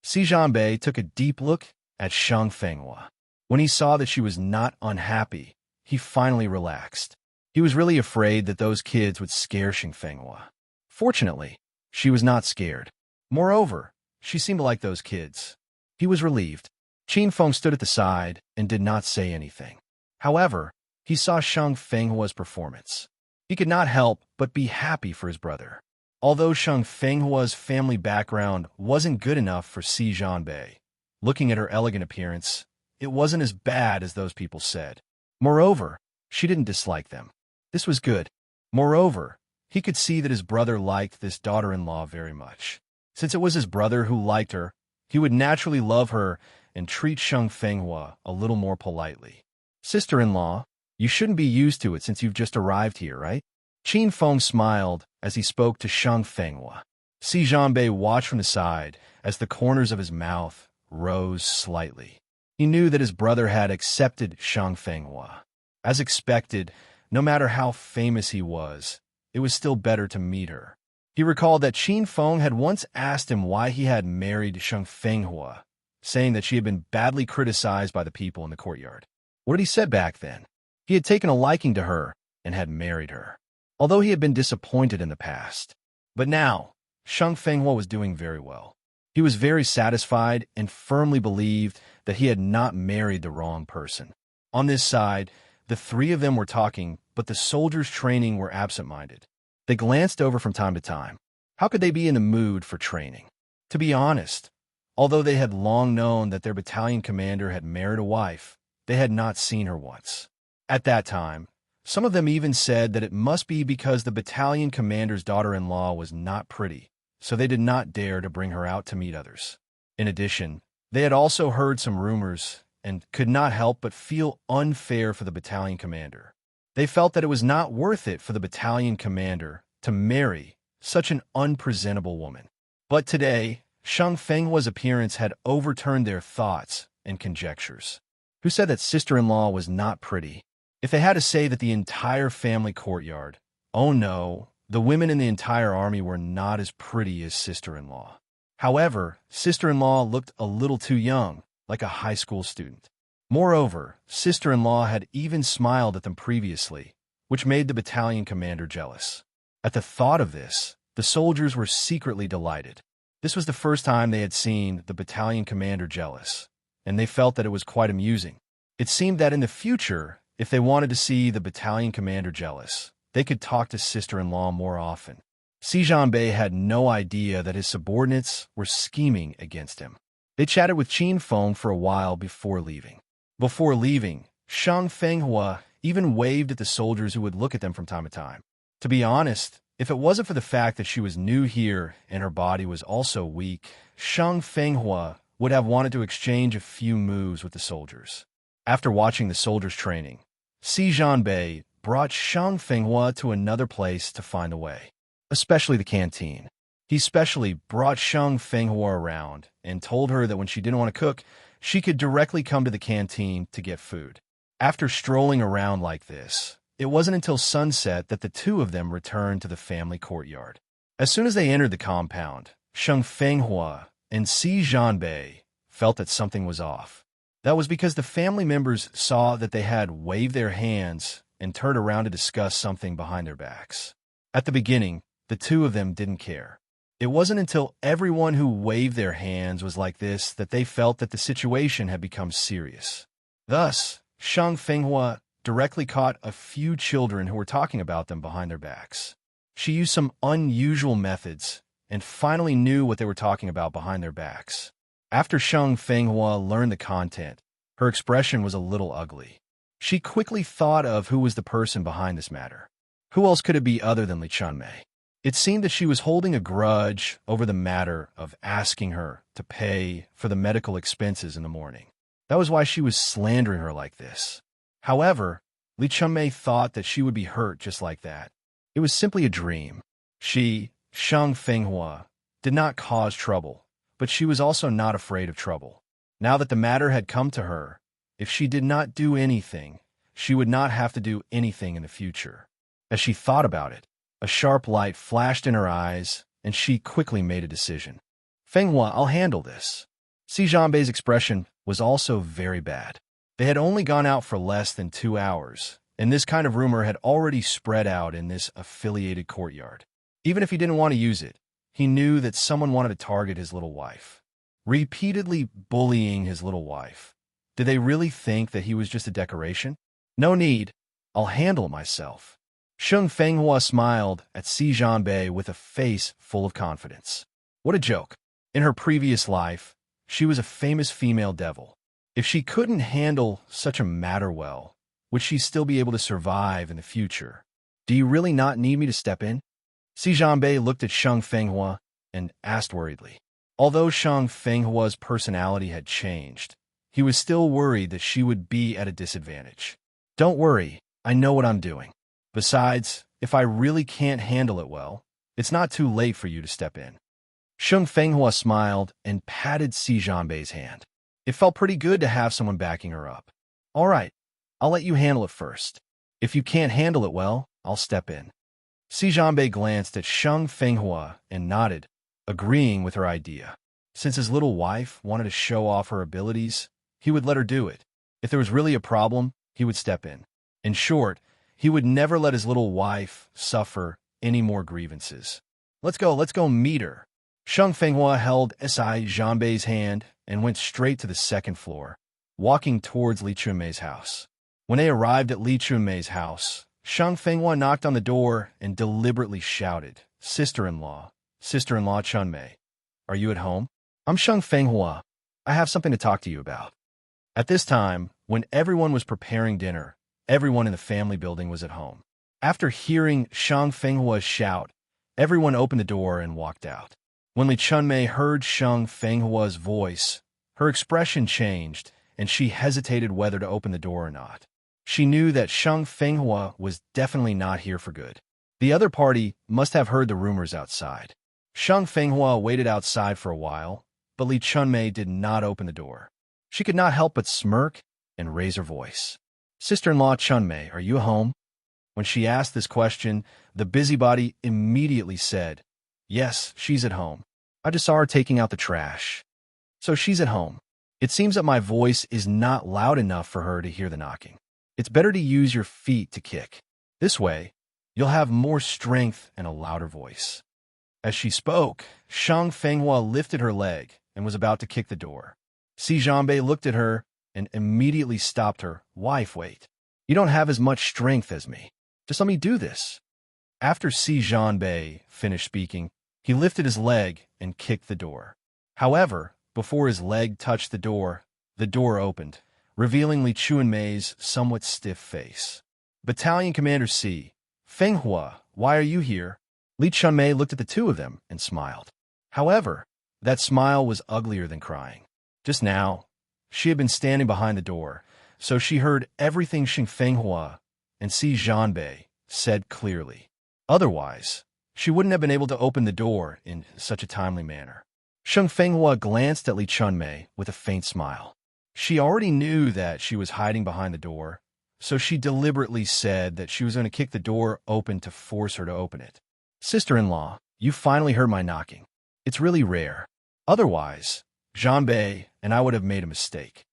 B: Si Jianbei took a deep look at Shang Fenghua. When he saw that she was not unhappy, he finally relaxed. He was really afraid that those kids would scare Shang Fenghua. Fortunately, she was not scared. Moreover, she seemed like those kids. He was relieved. Qin Feng stood at the side and did not say anything. However, he saw Shang Fenghua's performance. He could not help but be happy for his brother. Although Shang Fenghua's family background wasn't good enough for Si Jianbei, looking at her elegant appearance, it wasn't as bad as those people said. Moreover, she didn't dislike them. This was good. Moreover, he could see that his brother liked this daughter-in-law very much. Since it was his brother who liked her, he would naturally love her and treat Shang Fenghua a little more politely. "Sister-in-law, you shouldn't be used to it since you've just arrived here, right?" Qin Feng smiled as he spoke to Shang Fenghua. Si Jianbei watched from the side as the corners of his mouth rose slightly. He knew that his brother had accepted Shang Fenghua. As expected, no matter how famous he was, it was still better to meet her. He recalled that Qin Feng had once asked him why he had married Shang Fenghua, saying that she had been badly criticized by the people in the courtyard. What had he said back then? He had taken a liking to her and had married her, although he had been disappointed in the past. But now, Shang Fenghua was doing very well. He was very satisfied and firmly believed that he had not married the wrong person. On this side, the three of them were talking, but the soldiers training were absent-minded. They glanced over from time to time. How could they be in the mood for training? To be honest, although they had long known that their battalion commander had married a wife, they had not seen her once. At that time, some of them even said that it must be because the battalion commander's daughter-in-law was not pretty, so they did not dare to bring her out to meet others. In addition, they had also heard some rumors and could not help but feel unfair for the battalion commander. They felt that it was not worth it for the battalion commander to marry such an unpresentable woman. But today, Shang Fenghua's appearance had overturned their thoughts and conjectures. Who said that sister-in-law was not pretty? If they had to say that the entire family courtyard, oh no, the women in the entire army were not as pretty as sister-in-law. However, sister-in-law looked a little too young, like a high school student. Moreover, sister-in-law had even smiled at them previously, which made the battalion commander jealous. At the thought of this, the soldiers were secretly delighted. This was the first time they had seen the battalion commander jealous, and they felt that it was quite amusing. It seemed that in the future, if they wanted to see the battalion commander jealous, they could talk to sister-in-law more often. Sejan Bey had no idea that his subordinates were scheming against him. They chatted with Qin Feng for a while before leaving. Before leaving, Shang Fenghua even waved at the soldiers who would look at them from time to time. To be honest, if it wasn't for the fact that she was new here and her body was also weak, Shang Fenghua would have wanted to exchange a few moves with the soldiers. After watching the soldiers' training, Si Jianbei brought Shang Fenghua to another place to find a way, especially the canteen. He specially brought Shang Fenghua around and told her that when she didn't want to cook, she could directly come to the canteen to get food. After strolling around like this, it wasn't until sunset that the two of them returned to the family courtyard. As soon as they entered the compound, Shang Fenghua and Si Jianbei felt that something was off. That was because the family members saw that they had waved their hands and turned around to discuss something behind their backs. At the beginning, the two of them didn't care. It wasn't until everyone who waved their hands was like this that they felt that the situation had become serious. Thus, Shang Fenghua directly caught a few children who were talking about them behind their backs. She used some unusual methods and finally knew what they were talking about behind their backs. After Shang Fenghua learned the content, her expression was a little ugly. She quickly thought of who was the person behind this matter. Who else could it be other than Li Chunmei? It seemed that she was holding a grudge over the matter of asking her to pay for the medical expenses in the morning. That was why she was slandering her like this. However, Li Chunmei thought that she would be hurt just like that. It was simply a dream. She, Shang Fenghua, did not cause trouble, but she was also not afraid of trouble. Now that the matter had come to her, if she did not do anything, she would not have to do anything in the future. As she thought about it, a sharp light flashed in her eyes, and she quickly made a decision. Fenghua, I'll handle this. Si Jianbei's expression was also very bad. They had only gone out for less than 2 hours, and this kind of rumor had already spread out in this affiliated courtyard. Even if he didn't want to use it, he knew that someone wanted to target his little wife. Repeatedly bullying his little wife. Did they really think that he was just a decoration? No need. I'll handle it myself. Shang Fenghua smiled at Si Jianbei with a face full of confidence. What a joke. In her previous life, she was a famous female devil. If she couldn't handle such a matter well, would she still be able to survive in the future? Do you really not need me to step in? Si Jianbei looked at Shang Fenghua and asked worriedly. Although Shang Fenghua's personality had changed, he was still worried that she would be at a disadvantage. Don't worry, I know what I'm doing. Besides, if I really can't handle it well, it's not too late for you to step in. Shang Fenghua smiled and patted Si Jianbei's hand. It felt pretty good to have someone backing her up. All right, I'll let you handle it first. If you can't handle it well, I'll step in. Si Jianbei glanced at Shang Fenghua and nodded, agreeing with her idea. Since his little wife wanted to show off her abilities, he would let her do it. If there was really a problem, he would step in. In short, he would never let his little wife suffer any more grievances. Let's go meet her. Shang Fenghua held Si Jianbei's hand and went straight to the second floor, walking towards Li Chunmei's house. When they arrived at Li Chunmei's house, Shang Fenghua knocked on the door and deliberately shouted, Sister-in-law Chunmei, are you at home? I'm Shang Fenghua. I have something to talk to you about. At this time, when everyone was preparing dinner, everyone in the family building was at home. After hearing Shang Fenghua's shout, everyone opened the door and walked out. When Li Chunmei heard Shang Fenghua's voice, her expression changed, and she hesitated whether to open the door or not. She knew that Shang Fenghua was definitely not here for good. The other party must have heard the rumors outside. Shang Fenghua waited outside for a while, but Li Chunmei did not open the door. She could not help but smirk and raise her voice. Sister-in-law Chunmei, are you home? When she asked this question, the busybody immediately said, Yes, she's at home. I just saw her taking out the trash. So she's at home. It seems that my voice is not loud enough for her to hear the knocking. It's better to use your feet to kick. This way, you'll have more strength and a louder voice." As she spoke, Shang Fenghua lifted her leg and was about to kick the door. Si Jianbei looked at her and immediately stopped her. "Wife, wait. You don't have as much strength as me. Just let me do this." After Si Jianbei finished speaking, he lifted his leg and kicked the door. However, before his leg touched the door opened, revealing Li Chuanmei's somewhat stiff face. "Battalion Commander Si, Fenghua, why are you here?" Li Chunmei looked at the two of them and smiled. However, that smile was uglier than crying. Just now, she had been standing behind the door, so she heard everything Xing Fenghua and Si Jianbei said clearly. Otherwise, she wouldn't have been able to open the door in such a timely manner. Sheng Fenghua glanced at Li Chunmei with a faint smile. She already knew that she was hiding behind the door, so she deliberately said that she was going to kick the door open to force her to open it. "Sister-in-law, you finally heard my knocking. It's really rare. Otherwise, Jianbei and I would have made a mistake.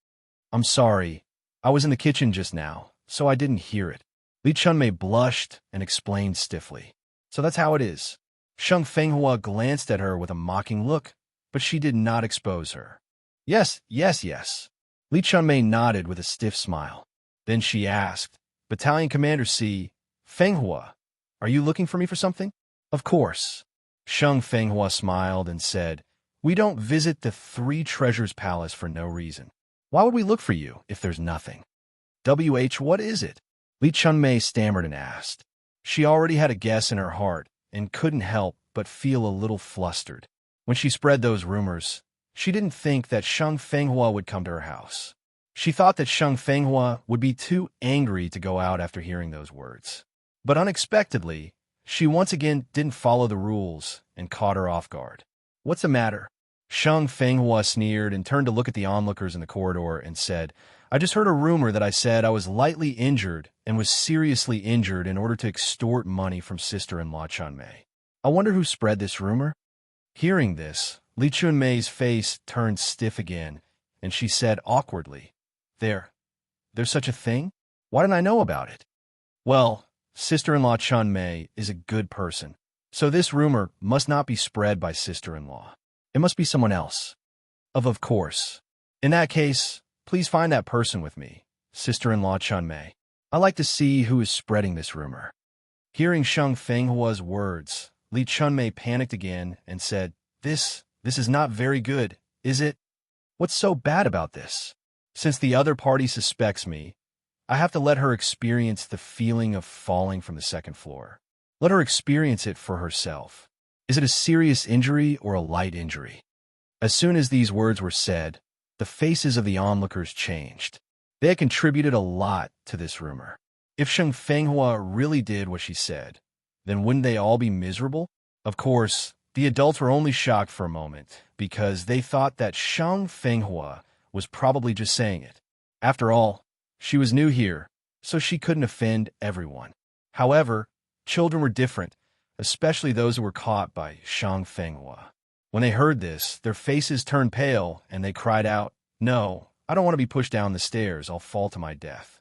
B: I'm sorry, I was in the kitchen just now, so I didn't hear it." Li Chunmei blushed and explained stiffly. "So that's how it is." Sheng Fenghua glanced at her with a mocking look, but she did not expose her. Yes. Li Chunmei nodded with a stiff smile. Then she asked, "Battalion Commander Si, Fenghua, are you looking for me for something?" "Of course." Sheng Fenghua smiled and said, "We don't visit the Three Treasures Palace for no reason. Why would we look for you if there's nothing?" What is it?" Li Chunmei stammered and asked. She already had a guess in her heart and couldn't help but feel a little flustered. When she spread those rumors, she didn't think that Sheng Fenghua would come to her house. She thought that Sheng Fenghua would be too angry to go out after hearing those words. But unexpectedly, she once again didn't follow the rules and caught her off guard. "What's the matter?" Sheng Fenghua sneered and turned to look at the onlookers in the corridor and said, "I just heard a rumor that I said I was lightly injured and was seriously injured in order to extort money from sister-in-law Chunmei. I wonder who spread this rumor?" Hearing this, Li Chunmei's face turned stiff again, and she said awkwardly, There's such a thing? Why didn't I know about it?" "Well, sister-in-law Chunmei is a good person, so this rumor must not be spread by sister-in-law. It must be someone else." Of course. "In that case, please find that person with me, sister-in-law Chunmei. I'd like to see who is spreading this rumor." Hearing Sheng Fenghua's words, Li Chunmei panicked again and said, This is not very good, is it? What's so bad about this? Since the other party suspects me, I have to let her experience the feeling of falling from the second floor. Let her experience it for herself. Is it a serious injury or a light injury?" As soon as these words were said, the faces of the onlookers changed. They had contributed a lot to this rumor. If Sheng Fenghua really did what she said, then wouldn't they all be miserable? Of course, the adults were only shocked for a moment because they thought that Sheng Fenghua was probably just saying it. After all, she was new here, so she couldn't offend everyone. However, children were different, especially those who were caught by Sheng Fenghua. When they heard this, their faces turned pale and they cried out, "No, I don't want to be pushed down the stairs. I'll fall to my death.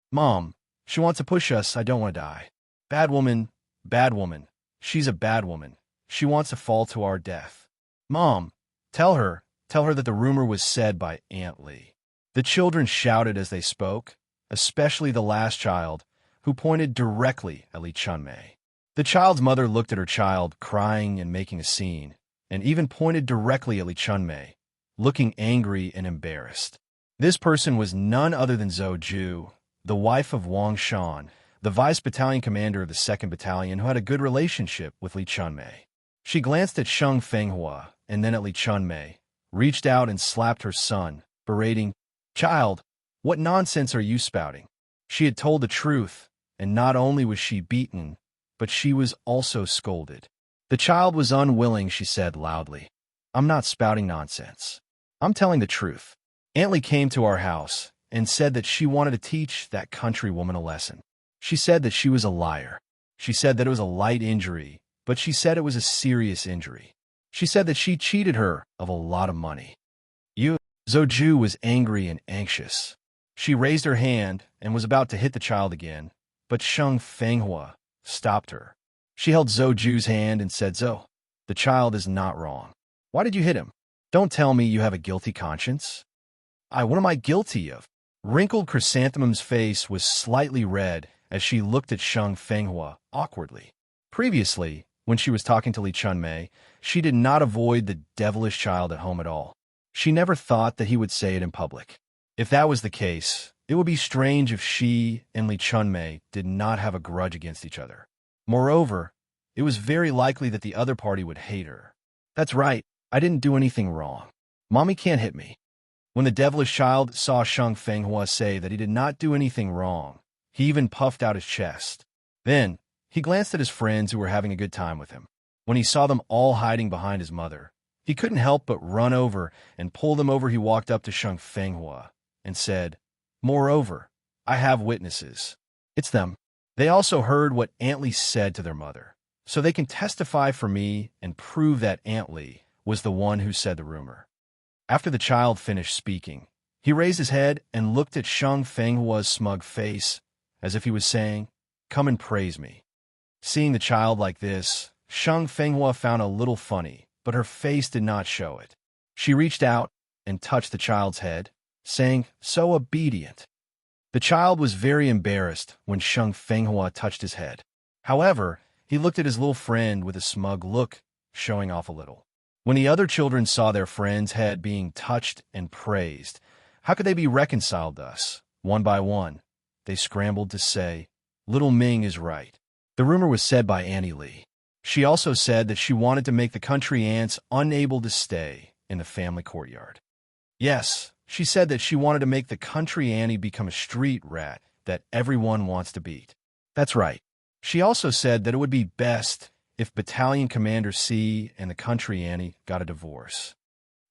B: Mom, she wants to push us. I don't want to die. Bad woman, bad woman. She's a bad woman. She wants to fall to our death. Mom, tell her that the rumor was said by Aunt Lee." The children shouted as they spoke, especially the last child, who pointed directly at Li Chunmei. The child's mother looked at her child crying and making a scene, and even pointed directly at Li Chunmei, looking angry and embarrassed. This person was none other than Zhou Ju, the wife of Wang Shan, the vice battalion commander of the 2nd Battalion who had a good relationship with Li Chunmei. She glanced at Sheng Fenghua and then at Li Chunmei, reached out and slapped her son, berating, "Child, what nonsense are you spouting?" She had told the truth, and not only was she beaten, but she was also scolded. The child was unwilling, she said loudly. "I'm not spouting nonsense. I'm telling the truth. Aunt Lee came to our house and said that she wanted to teach that country woman a lesson. She said that she was a liar. She said that it was a light injury, but she said it was a serious injury. She said that she cheated her of a lot of money. You Zhou was angry and anxious. She raised her hand and was about to hit the child again, but Sheng Fenghua stopped her. She held Zhou's hand and said, "Zhou, the child is not wrong. Why did you hit him? Don't tell me you have a guilty conscience." What am I guilty of?" Wrinkled Chrysanthemum's face was slightly red as she looked at Sheng Fenghua awkwardly. Previously, when she was talking to Li Chunmei, she did not avoid the devilish child at home at all. She never thought that he would say it in public. If that was the case, it would be strange if she and Li Chunmei did not have a grudge against each other. Moreover, it was very likely that the other party would hate her. "That's right, I didn't do anything wrong. Mommy can't hit me." When the devilish child saw Sheng Fenghua say that he did not do anything wrong, he even puffed out his chest. Then, he glanced at his friends who were having a good time with him. When he saw them all hiding behind his mother, he couldn't help but run over and pull them over. He walked up to Sheng Fenghua and said, "Moreover, I have witnesses. It's them. They also heard what Aunt Li said to their mother, so they can testify for me and prove that Aunt Li was the one who said the rumor." After the child finished speaking, he raised his head and looked at Sheng Fenghua's smug face, as if he was saying, "Come and praise me." Seeing the child like this, Sheng Fenghua found a little funny, but her face did not show it. She reached out and touched the child's head, saying, "So obedient." The child was very embarrassed when Sheng Fenghua touched his head. However, he looked at his little friend with a smug look, showing off a little. When the other children saw their friend's head being touched and praised, how could they be reconciled thus? One by one, they scrambled to say, "Little Ming is right." The rumor was said by Annie Lee. She also said that she wanted to make the country ants unable to stay in the family courtyard. Yes, she said that she wanted to make the country Annie become a street rat that everyone wants to beat. That's right. She also said that it would be best if Battalion Commander C and the country Annie got a divorce.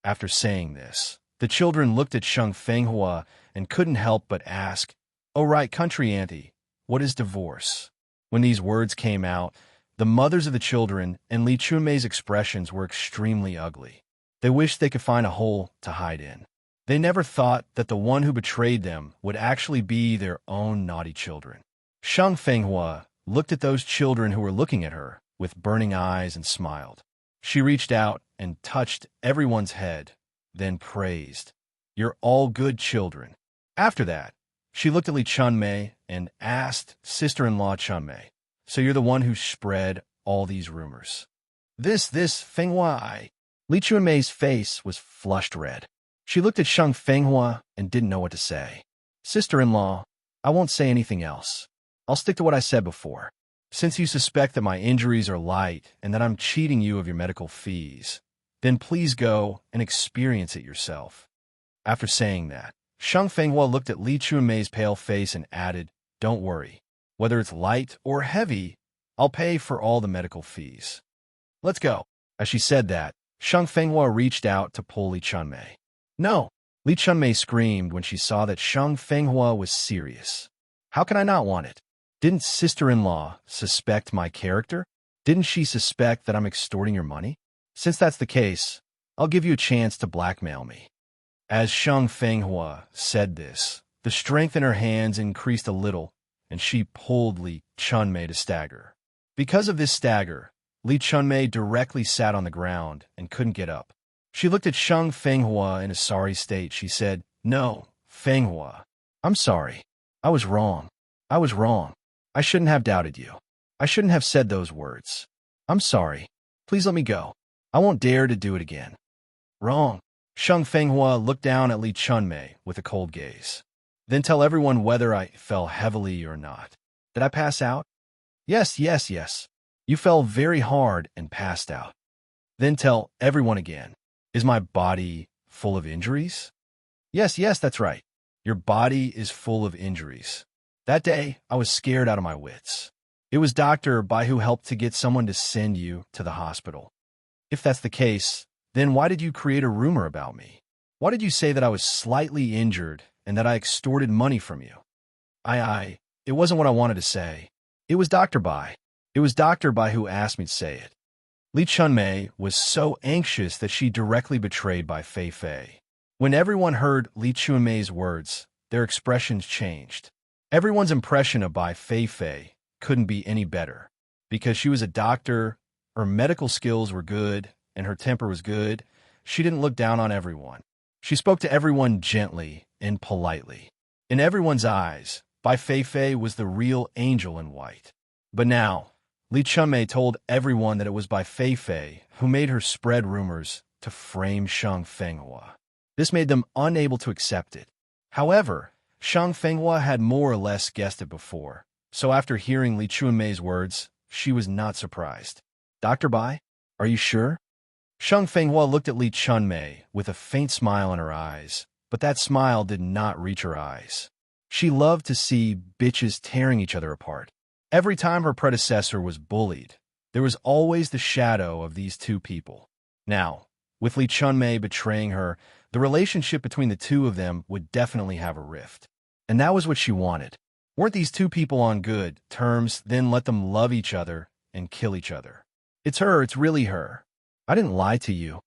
B: After saying this, the children looked at Sheng Fenghua and couldn't help but ask, "Oh right, country auntie, what is divorce?" When these words came out, the mothers of the children and Li Chunmei's expressions were extremely ugly. They wished they could find a hole to hide in. They never thought that the one who betrayed them would actually be their own naughty children. Sheng Fenghua looked at those children who were looking at her with burning eyes and smiled. She reached out and touched everyone's head, then praised, "You're all good children." After that, she looked at Li Chunmei and asked sister-in-law Chunmei, "So you're the one who spread all these rumors?" This Fenghua. Li Chunmei's face was flushed red. She looked at Sheng Fenghua and didn't know what to say. "Sister-in-law, I won't say anything else. I'll stick to what I said before. Since you suspect that my injuries are light and that I'm cheating you of your medical fees, then please go and experience it yourself." After saying that, Sheng Fenghua looked at Li Chunmei's pale face and added, "Don't worry. Whether it's light or heavy, I'll pay for all the medical fees. Let's go." As she said that, Sheng Fenghua reached out to pull Li Chunmei. "No!" Li Chunmei screamed when she saw that Sheng Fenghua was serious. "How can I not want it? Didn't sister-in-law suspect my character? Didn't she suspect that I'm extorting your money? Since that's the case, I'll give you a chance to blackmail me." As Sheng Fenghua said this, the strength in her hands increased a little, and she pulled Li Chunmei to stagger. Because of this stagger, Li Chunmei directly sat on the ground and couldn't get up. She looked at Sheng Fenghua in a sorry state. She said, "No, Fenghua, I'm sorry. I was wrong. I was wrong. I shouldn't have doubted you. I shouldn't have said those words. I'm sorry. Please let me go. I won't dare to do it again." "Wrong." Sheng Fenghua looked down at Li Chunmei with a cold gaze. "Then tell everyone whether I fell heavily or not. Did I pass out?" Yes. You fell very hard and passed out." "Then tell everyone again. Is my body full of injuries?" Yes, that's right. Your body is full of injuries. That day, I was scared out of my wits. It was Dr. Bai who helped to get someone to send you to the hospital. If that's the case, then why did you create a rumor about me? Why did you say that I was slightly injured and that I extorted money from you? It wasn't what I wanted to say. It was Dr. Bai. It was Dr. Bai who asked me to say it. Li Chunmei was so anxious that she directly betrayed Bai Fei. When everyone heard Li Chunmei's words, their expressions changed. Everyone's impression of Bai Feifei couldn't be any better. Because she was a doctor, her medical skills were good, and her temper was good, she didn't look down on everyone. She spoke to everyone gently and politely. In everyone's eyes, Bai Feifei was the real angel in white. But now, Li Chunmei told everyone that it was Bai Feifei who made her spread rumors to frame Shang Fenghua. This made them unable to accept it. However, Shang Fenghua had more or less guessed it before, so after hearing Li Chunmei's words, she was not surprised. Dr. Bai, are you sure? Shang Fenghua looked at Li Chunmei with a faint smile in her eyes, but that smile did not reach her eyes. She loved to see bitches tearing each other apart. Every time her predecessor was bullied, there was always the shadow of these two people. Now, with Li Chunmei betraying her, the relationship between the two of them would definitely have a rift. And that was what she wanted. Weren't these two people on good terms, then let them love each other and kill each other? It's her, it's really her. I didn't lie to you.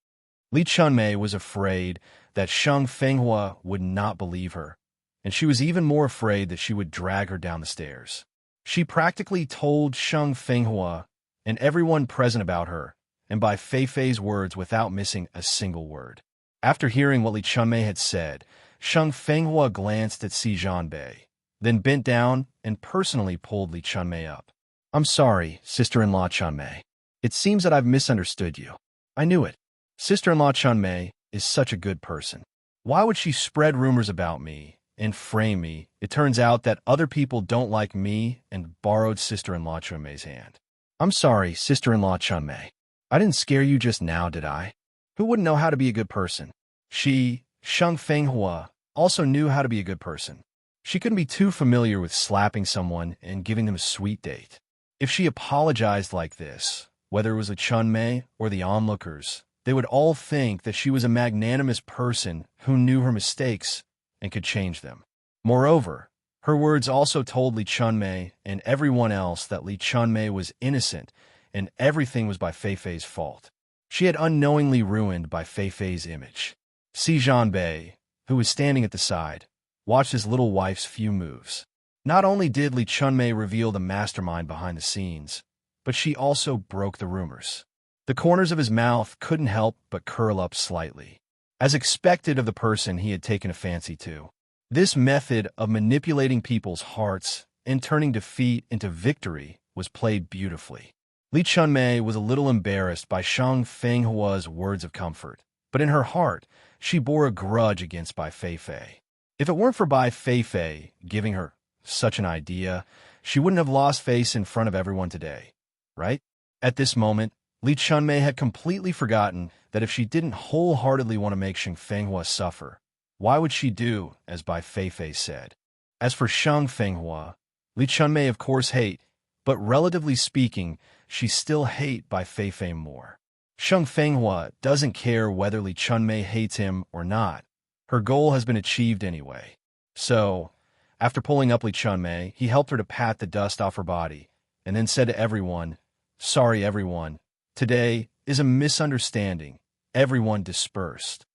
B: Li Chunmei was afraid that Shang Fenghua would not believe her, and she was even more afraid that she would drag her down the stairs. She practically told Shang Fenghua and everyone present about her, and by Feifei's words without missing a single word. After hearing what Li Chunmei had said, Shang Fenghua glanced at Si Zhanbei, then bent down and personally pulled Li Chunmei up. I'm sorry, sister-in-law Chunmei. It seems that I've misunderstood you. I knew it. Sister-in-law Chunmei is such a good person. Why would she spread rumors about me and frame me? It turns out that other people don't like me and borrowed sister-in-law Chunmei's hand. I'm sorry, sister-in-law Chunmei. I didn't scare you just now, did I? Who wouldn't know how to be a good person? She, Shang Fenghua, also knew how to be a good person. She couldn't be too familiar with slapping someone and giving them a sweet date. If she apologized like this, whether it was a Chunmei or the onlookers, they would all think that she was a magnanimous person who knew her mistakes and could change them. Moreover, her words also told Li Chunmei and everyone else that Li Chunmei was innocent and everything was Bai Feifei's fault. She had unknowingly ruined Bai Feifei's image. Si Zhanbei, who was standing at the side, watched his little wife's few moves. Not only did Li Chunmei reveal the mastermind behind the scenes, but she also broke the rumors. The corners of his mouth couldn't help but curl up slightly, as expected of the person he had taken a fancy to. This method of manipulating people's hearts and turning defeat into victory was played beautifully. Li Chunmei was a little embarrassed by Shang Fenghua's words of comfort, but in her heart, she bore a grudge against Bai Feifei. If it weren't for Bai Feifei giving her such an idea, she wouldn't have lost face in front of everyone today, right? At this moment, Li Chunmei had completely forgotten that if she didn't wholeheartedly want to make Shang Fenghua suffer, why would she do as Bai Feifei said? As for Shang Fenghua, Li Chunmei of course hate, but relatively speaking, she still hate Bai Feifei more. Shang Fenghua doesn't care whether Li Chunmei hates him or not. Her goal has been achieved anyway. So, after pulling up Li Chunmei, he helped her to pat the dust off her body, and then said to everyone, "Sorry, everyone. Today is a misunderstanding." Everyone dispersed.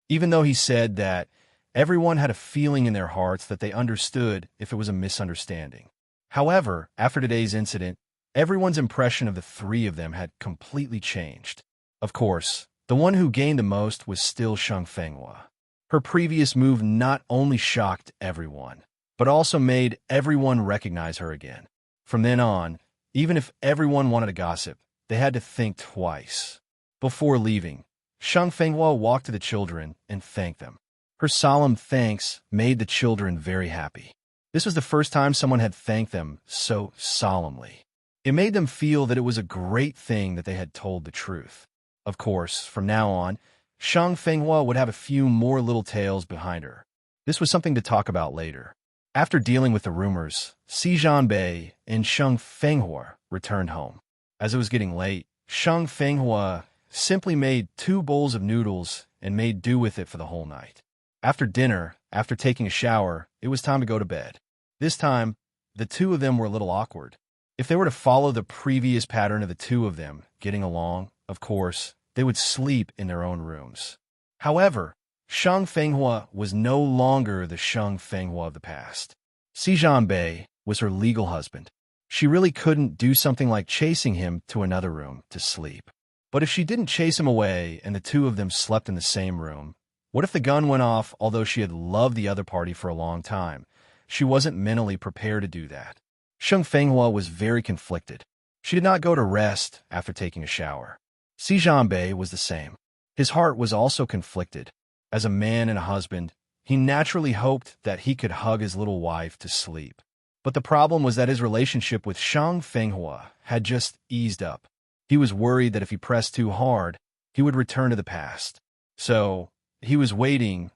B: Even though he said that, everyone had a feeling in their hearts that they understood if it was a misunderstanding. However, after today's incident, everyone's impression of the three of them had completely changed. Of course, the one who gained the most was still Shang Fenghua. Her previous move not only shocked everyone, but also made everyone recognize her again. From then on, even if everyone wanted to gossip, they had to think twice. Before leaving, Shang Fenghua walked to the children and thanked them. Her solemn thanks made the children very happy. This was the first time someone had thanked them so solemnly. It made them feel that it was a great thing that they had told the truth. Of course, from now on, Shang Fenghua would have a few more little tales behind her. This was something to talk about later. After dealing with the rumors, Si Zhanbei and Shang Fenghua returned home. As it was getting late, Shang Fenghua simply made 2 bowls of noodles and made do with it for the whole night. After dinner, after taking a shower, it was time to go to bed. This time, the two of them were a little awkward. If they were to follow the previous pattern of the two of them getting along, of course, they would sleep in their own rooms. However, Sheng Fenghua was no longer the Sheng Fenghua of the past. Si Bei was her legal husband. She really couldn't do something like chasing him to another room to sleep. But if she didn't chase him away and the two of them slept in the same room, what if the gun went off although she had loved the other party for a long time? She wasn't mentally prepared to do that. Sheng Fenghua was very conflicted. She did not go to rest after taking a shower. Si Bei was the same. His heart was also conflicted. As a man and a husband, he naturally hoped that he could hug his little wife to sleep. But the problem was that his relationship with Sheng Fenghua had just eased up. He was worried that if he pressed too hard, he would return to the past. So, he was waiting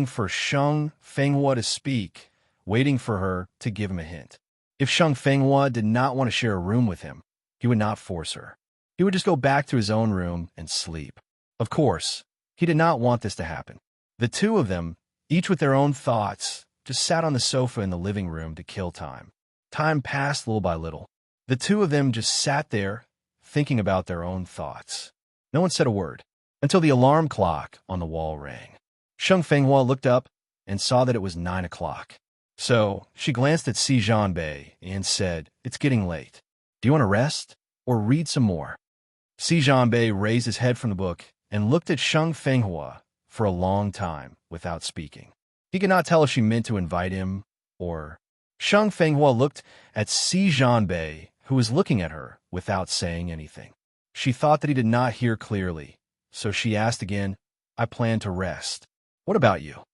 B: for Sheng Fenghua to speak, waiting for her to give him a hint. If Sheng Fenghua did not want to share a room with him, he would not force her. He would just go back to his own room and sleep. Of course, he did not want this to happen. The two of them, each with their own thoughts, just sat on the sofa in the living room to kill time. Time passed little by little. The two of them just sat there, thinking about their own thoughts. No one said a word, until the alarm clock on the wall rang. Sheng Fenghua looked up and saw that it was 9 o'clock. So, she glanced at Si Bei and said, "It's getting late. Do you want to rest or read some more?" Si Bei raised his head from the book and looked at Sheng Fenghua for a long time without speaking. He could not tell if she meant to invite him or... Sheng Fenghua looked at Si Bei, who was looking at her without saying anything. She thought that he did not hear clearly, so she asked again, "I plan to rest. What about you?"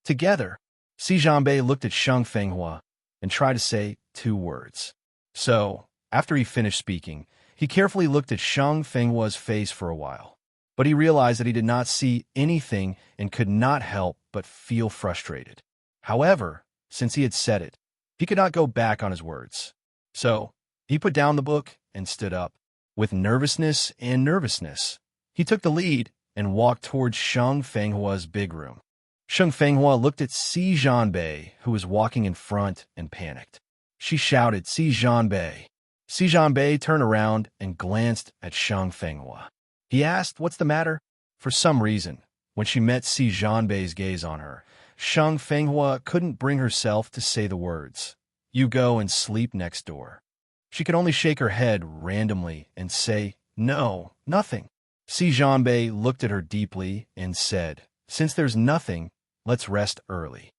B: Together, Si Bei looked at Sheng Fenghua and tried to say 2 words. So, after he finished speaking, he carefully looked at Sheng Fenghua's face for a while. But he realized that he did not see anything and could not help but feel frustrated. However, since he had said it, he could not go back on his words. So, he put down the book and stood up. With nervousness, he took the lead and walked towards Sheng Fenghua's big room. Sheng Fenghua looked at Si Bei, who was walking in front, and panicked. She shouted, "Si Bei!" Si Bei turned around and glanced at Sheng Fenghua. He asked, "What's the matter?" For some reason, when she met Si Bei's gaze on her, Sheng Fenghua couldn't bring herself to say the words, "You go and sleep next door." She could only shake her head randomly and say, "No, nothing." Si Bei looked at her deeply and said, "Since there's nothing, let's rest early."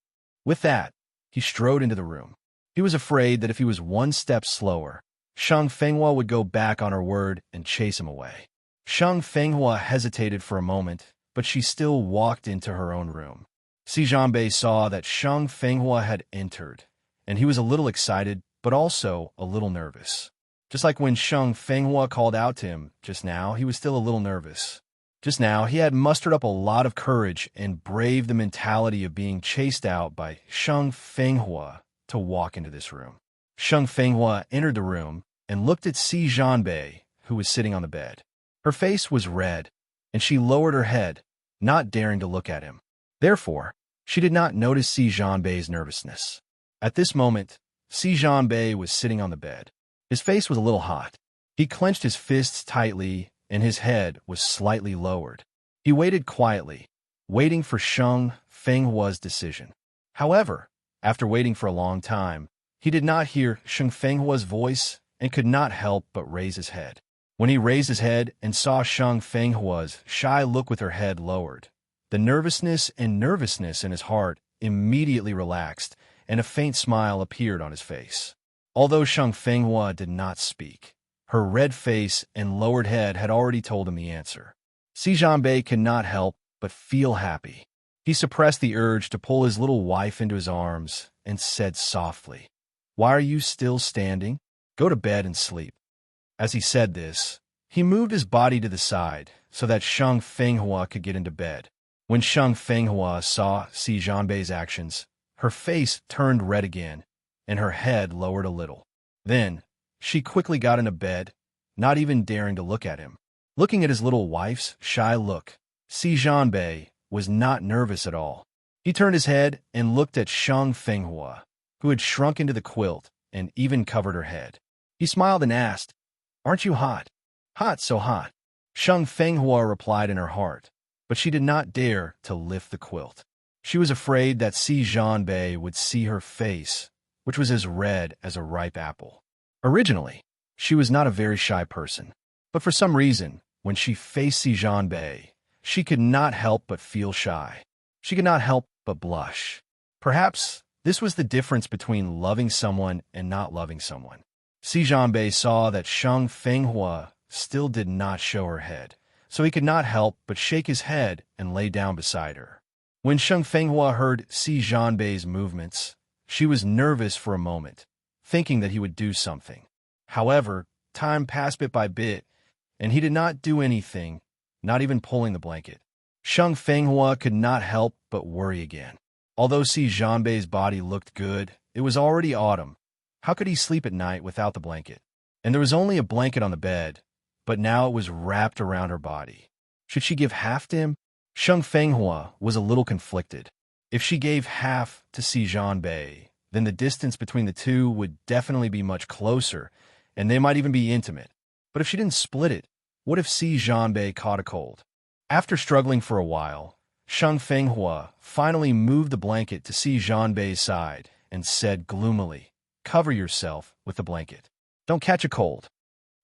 B: With that, he strode into the room. He was afraid that if he was one step slower, Sheng Fenghua would go back on her word and chase him away. Sheng Fenghua hesitated for a moment, but she still walked into her own room. Si Bei saw that Sheng Fenghua had entered, and he was a little excited, but also a little nervous. Just like when Sheng Fenghua called out to him just now, he was still a little nervous. Just now, he had mustered up a lot of courage and braved the mentality of being chased out by Sheng Fenghua to walk into this room. Sheng Fenghua entered the room and looked at Si Bei, who was sitting on the bed. Her face was red, and she lowered her head, not daring to look at him. Therefore, she did not notice Si Bei's nervousness. At this moment, Si Bei was sitting on the bed. His face was a little hot. He clenched his fists tightly, and his head was slightly lowered. He waited quietly, waiting for Sheng Fenghua's decision. However, after waiting for a long time, he did not hear Sheng Fenghua's voice and could not help but raise his head. When he raised his head and saw Sheng Fenghua's shy look with her head lowered, the nervousness in his heart immediately relaxed, and a faint smile appeared on his face. Although Sheng Fenghua did not speak, her red face and lowered head had already told him the answer. Si Bei could not help but feel happy. He suppressed the urge to pull his little wife into his arms and said softly, "Why are you still standing? Go to bed and sleep." As he said this, he moved his body to the side so that Sheng Fenghua could get into bed. When Sheng Fenghua saw Si Bei's actions, her face turned red again, and her head lowered a little. Then, she quickly got into bed, not even daring to look at him. Looking at his little wife's shy look, Si Bei was not nervous at all. He turned his head and looked at Sheng Fenghua, who had shrunk into the quilt and even covered her head. He smiled and asked, "Aren't you hot?" "Hot, so hot," Sheng Fenghua replied in her heart. but she did not dare to lift the quilt. She was afraid that Si Jianbei would see her face, which was as red as a ripe apple. Originally, she was not a very shy person, but for some reason, when she faced Si Jianbei, she could not help but feel shy. She could not help but blush. Perhaps this was the difference between loving someone and not loving someone. Si Jianbei saw that Sheng Fenghua still did not show her head, so he could not help but shake his head and lay down beside her. When Sheng Fenghua heard Si Jianbei's movements, she was nervous for a moment, thinking that he would do something. However, time passed bit by bit, and he did not do anything, not even pulling the blanket. Sheng Fenghua could not help but worry again. Although Si Jianbei's body looked good, it was already autumn. How could he sleep at night without the blanket? And there was only a blanket on the bed, but now it was wrapped around her body. Should she give half to him? Sheng Fenghua was a little conflicted. If she gave half to Si Jianbei, then the distance between the two would definitely be much closer, and they might even be intimate. But if she didn't split it, what if Si Jianbei caught a cold? After struggling for a while, Sheng Fenghua finally moved the blanket to Si Jianbei's side and said gloomily, "Cover yourself with the blanket. Don't catch a cold."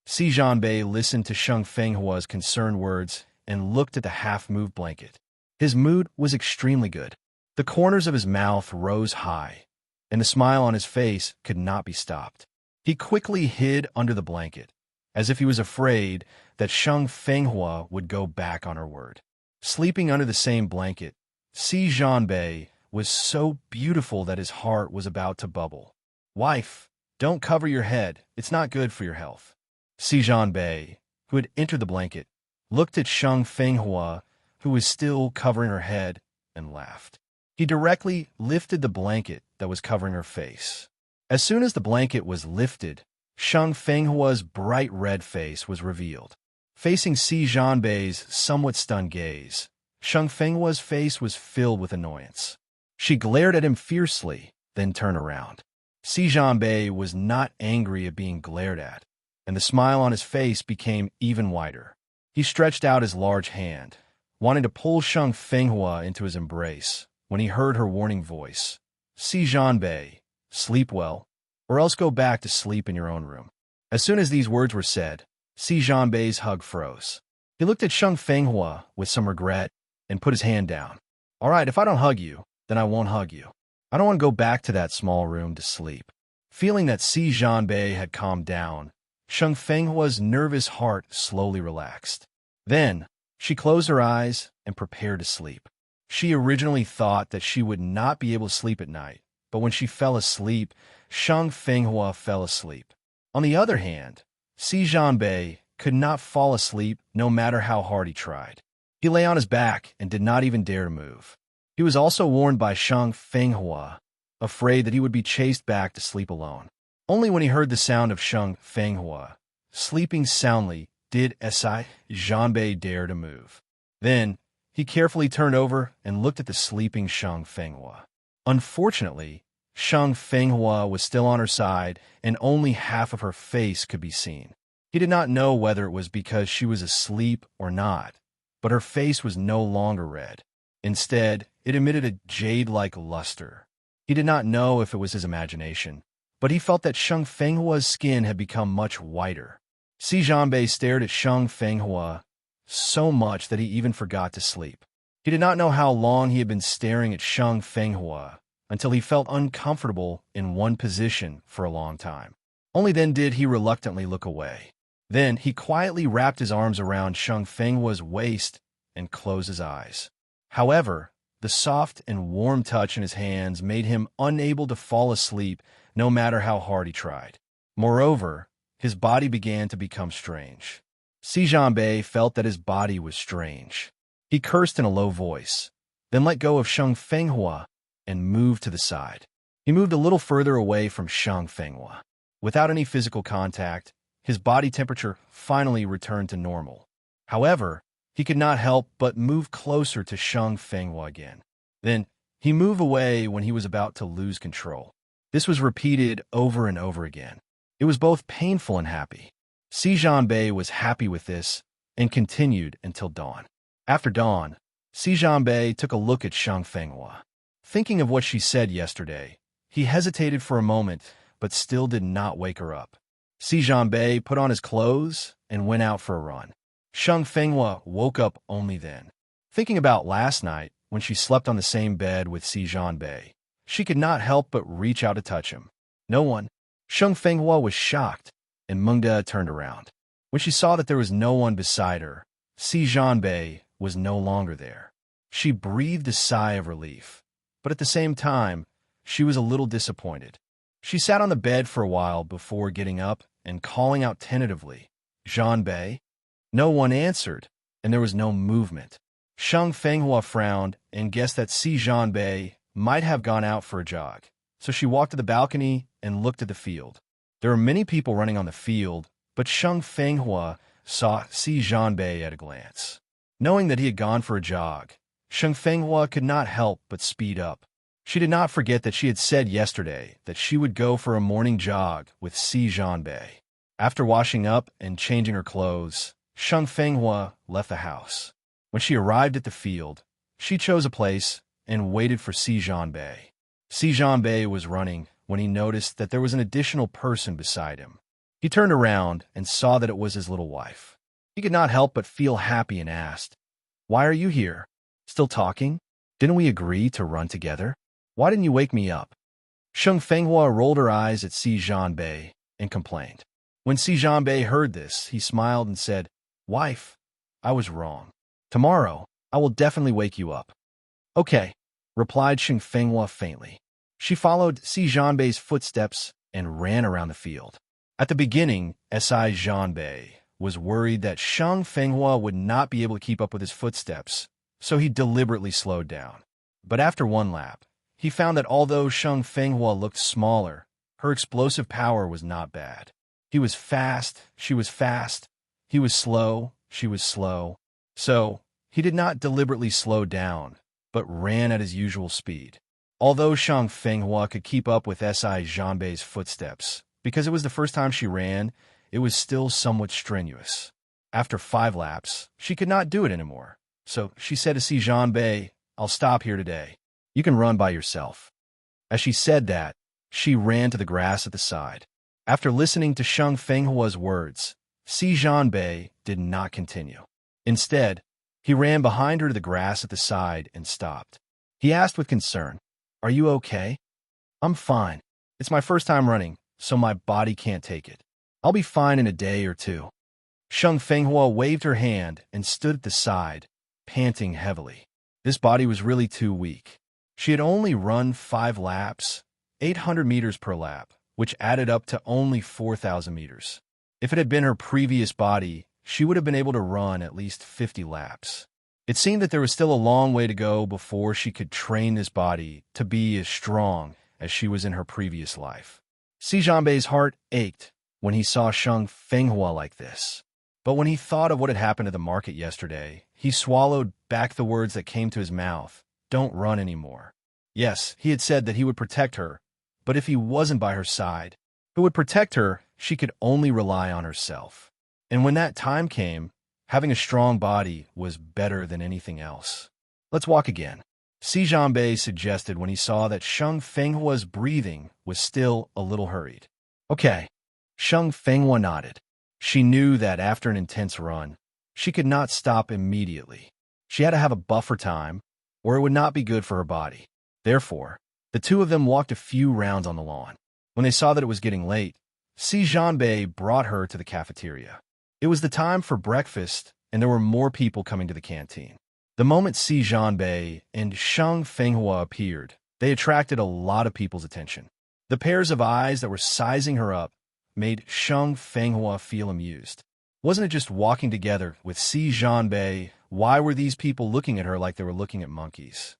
B: Si Jianbei listened to Sheng Fenghua's concerned words and looked at the half-moved blanket. His mood was extremely good. The corners of his mouth rose high, and the smile on his face could not be stopped. He quickly hid under the blanket, as if he was afraid that Sheng Fenghua would go back on her word. Sleeping under the same blanket, Si Jianbei was so beautiful that his heart was about to bubble. "Wife, don't cover your head. It's not good for your health." Si Jianbei, who had entered the blanket, looked at Sheng Fenghua, who was still covering her head, and laughed. He directly lifted the blanket that was covering her face. As soon as the blanket was lifted, Sheng Fenghua's bright red face was revealed. Facing Si Jianbei's somewhat stunned gaze, Sheng Fenghua's face was filled with annoyance. She glared at him fiercely, then turned around. Si Jianbei was not angry at being glared at, and the smile on his face became even wider. He stretched out his large hand, wanting to pull Sheng Fenghua into his embrace, when he heard her warning voice. "Si Jianbei, sleep well, or else go back to sleep in your own room." As soon as these words were said, Si Jianbei's hug froze. He looked at Sheng Fenghua with some regret and put his hand down. "All right, if I don't hug you, then I won't hug you. I don't want to go back to that small room to sleep." Feeling that Si Jianbei had calmed down, Sheng Fenghua's nervous heart slowly relaxed. Then, she closed her eyes and prepared to sleep. She originally thought that she would not be able to sleep at night, but when she fell asleep, Sheng Fenghua fell asleep. On the other hand, Si Jianbei could not fall asleep no matter how hard he tried. He lay on his back and did not even dare to move. He was also warned by Sheng Fenghua, afraid that he would be chased back to sleep alone. Only when he heard the sound of Sheng Fenghua, sleeping soundly, did Si Jianbei dare to move. Then, he carefully turned over and looked at the sleeping Sheng Fenghua. Unfortunately, Sheng Fenghua was still on her side, and only half of her face could be seen. He did not know whether it was because she was asleep or not, but her face was no longer red. Instead, it emitted a jade-like luster. He did not know if it was his imagination, but he felt that Sheng Fenghua's skin had become much whiter. Si Jianbei stared at Sheng Fenghua so much that he even forgot to sleep. He did not know how long he had been staring at Sheng Fenghua until he felt uncomfortable in one position for a long time. Only then did he reluctantly look away. Then he quietly wrapped his arms around Sheng Fenghua's waist and closed his eyes. However, the soft and warm touch in his hands made him unable to fall asleep no matter how hard he tried. Moreover, his body began to become strange. Si Jianbei felt that his body was strange. He cursed in a low voice, then let go of Sheng Fenghua and moved to the side. He moved a little further away from Sheng Fenghua. Without any physical contact, his body temperature finally returned to normal. However, he could not help but move closer to Sheng Fenghua again. Then, he moved away when he was about to lose control. This was repeated over and over again. It was both painful and happy. Si Jianbei was happy with this and continued until dawn. After dawn, Si Jianbei took a look at Shang Fenghua. Thinking of what she said yesterday, he hesitated for a moment, but still did not wake her up. Si Jianbei put on his clothes and went out for a run. Shang Fenghua woke up only then. Thinking about last night, when she slept on the same bed with Si Jianbei, she could not help but reach out to touch him. No one. Shang Fenghua was shocked, and Mengde turned around. When she saw that there was no one beside her, Si Jianbei was no longer there. She breathed a sigh of relief, but at the same time, she was a little disappointed. She sat on the bed for a while before getting up and calling out tentatively, "Jianbei?" No one answered, and there was no movement. Shang Fenghua frowned and guessed that Si Jianbei might have gone out for a jog, so she walked to the balcony and looked at the field. There were many people running on the field, but Shang Fenghua saw Si Jianbei at a glance. Knowing that he had gone for a jog, Shang Fenghua could not help but speed up. She did not forget that she had said yesterday that she would go for a morning jog with Si Jianbei. After washing up and changing her clothes, Shang Fenghua left the house. When she arrived at the field, she chose a place and waited for Si Jianbei. Si Jianbei was running when he noticed that there was an additional person beside him. He turned around and saw that it was his little wife. He could not help but feel happy and asked, "Why are you here? Still talking? Didn't we agree to run together? Why didn't you wake me up?" Shang Fenghua rolled her eyes at Si Jianbei and complained. When Si Jianbei heard this, he smiled and said, "Wife, I was wrong. Tomorrow, I will definitely wake you up." "Okay," replied Shang Fenghua faintly. She followed Si Jianbei's footsteps and ran around the field. At the beginning, Si Jianbei was worried that Shang Fenghua would not be able to keep up with his footsteps, so he deliberately slowed down. But after one lap, he found that although Shang Fenghua looked smaller, her explosive power was not bad. He was fast, she was fast. He was slow, she was slow. So, he did not deliberately slow down, but ran at his usual speed. Although Shang Fenghua could keep up with Si Jianbei's footsteps, because it was the first time she ran, it was still somewhat strenuous. After 5 laps, she could not do it anymore. So she said to Si Jianbei, "I'll stop here today. You can run by yourself." As she said that, she ran to the grass at the side. After listening to Shang Fenghua's words, Si Jianbei did not continue. Instead, he ran behind her to the grass at the side and stopped. He asked with concern, "Are you okay?" "I'm fine. It's my first time running, so my body can't take it. I'll be fine in a day or 2. Shang Fenghua waved her hand and stood at the side, panting heavily. This body was really too weak. She had only run 5 laps, 800 meters per lap, which added up to only 4,000 meters. If it had been her previous body, she would have been able to run at least 50 laps. It seemed that there was still a long way to go before she could train this body to be as strong as she was in her previous life. Si Jianbei's heart ached when he saw Shang Fenghua like this. But when he thought of what had happened at the market yesterday, he swallowed back the words that came to his mouth. Don't run anymore. Yes, he had said that he would protect her, but if he wasn't by her side, who would protect her, she could only rely on herself. And when that time came, having a strong body was better than anything else. Let's walk again, Si Jianbei suggested when he saw that Shang Fenghua's breathing was still a little hurried. Okay. Shang Fenghua nodded. She knew that after an intense run, she could not stop immediately. She had to have a buffer time, or it would not be good for her body. Therefore, the two of them walked a few rounds on the lawn. When they saw that it was getting late, Si Jianbei brought her to the cafeteria. It was the time for breakfast, and there were more people coming to the canteen. The moment Si Jianbei and Shang Fenghua appeared, they attracted a lot of people's attention. The pairs of eyes that were sizing her up made Shang Fenghua feel amused. Wasn't it just walking together with Si Jianbei? Why were these people looking at her like they were looking at monkeys?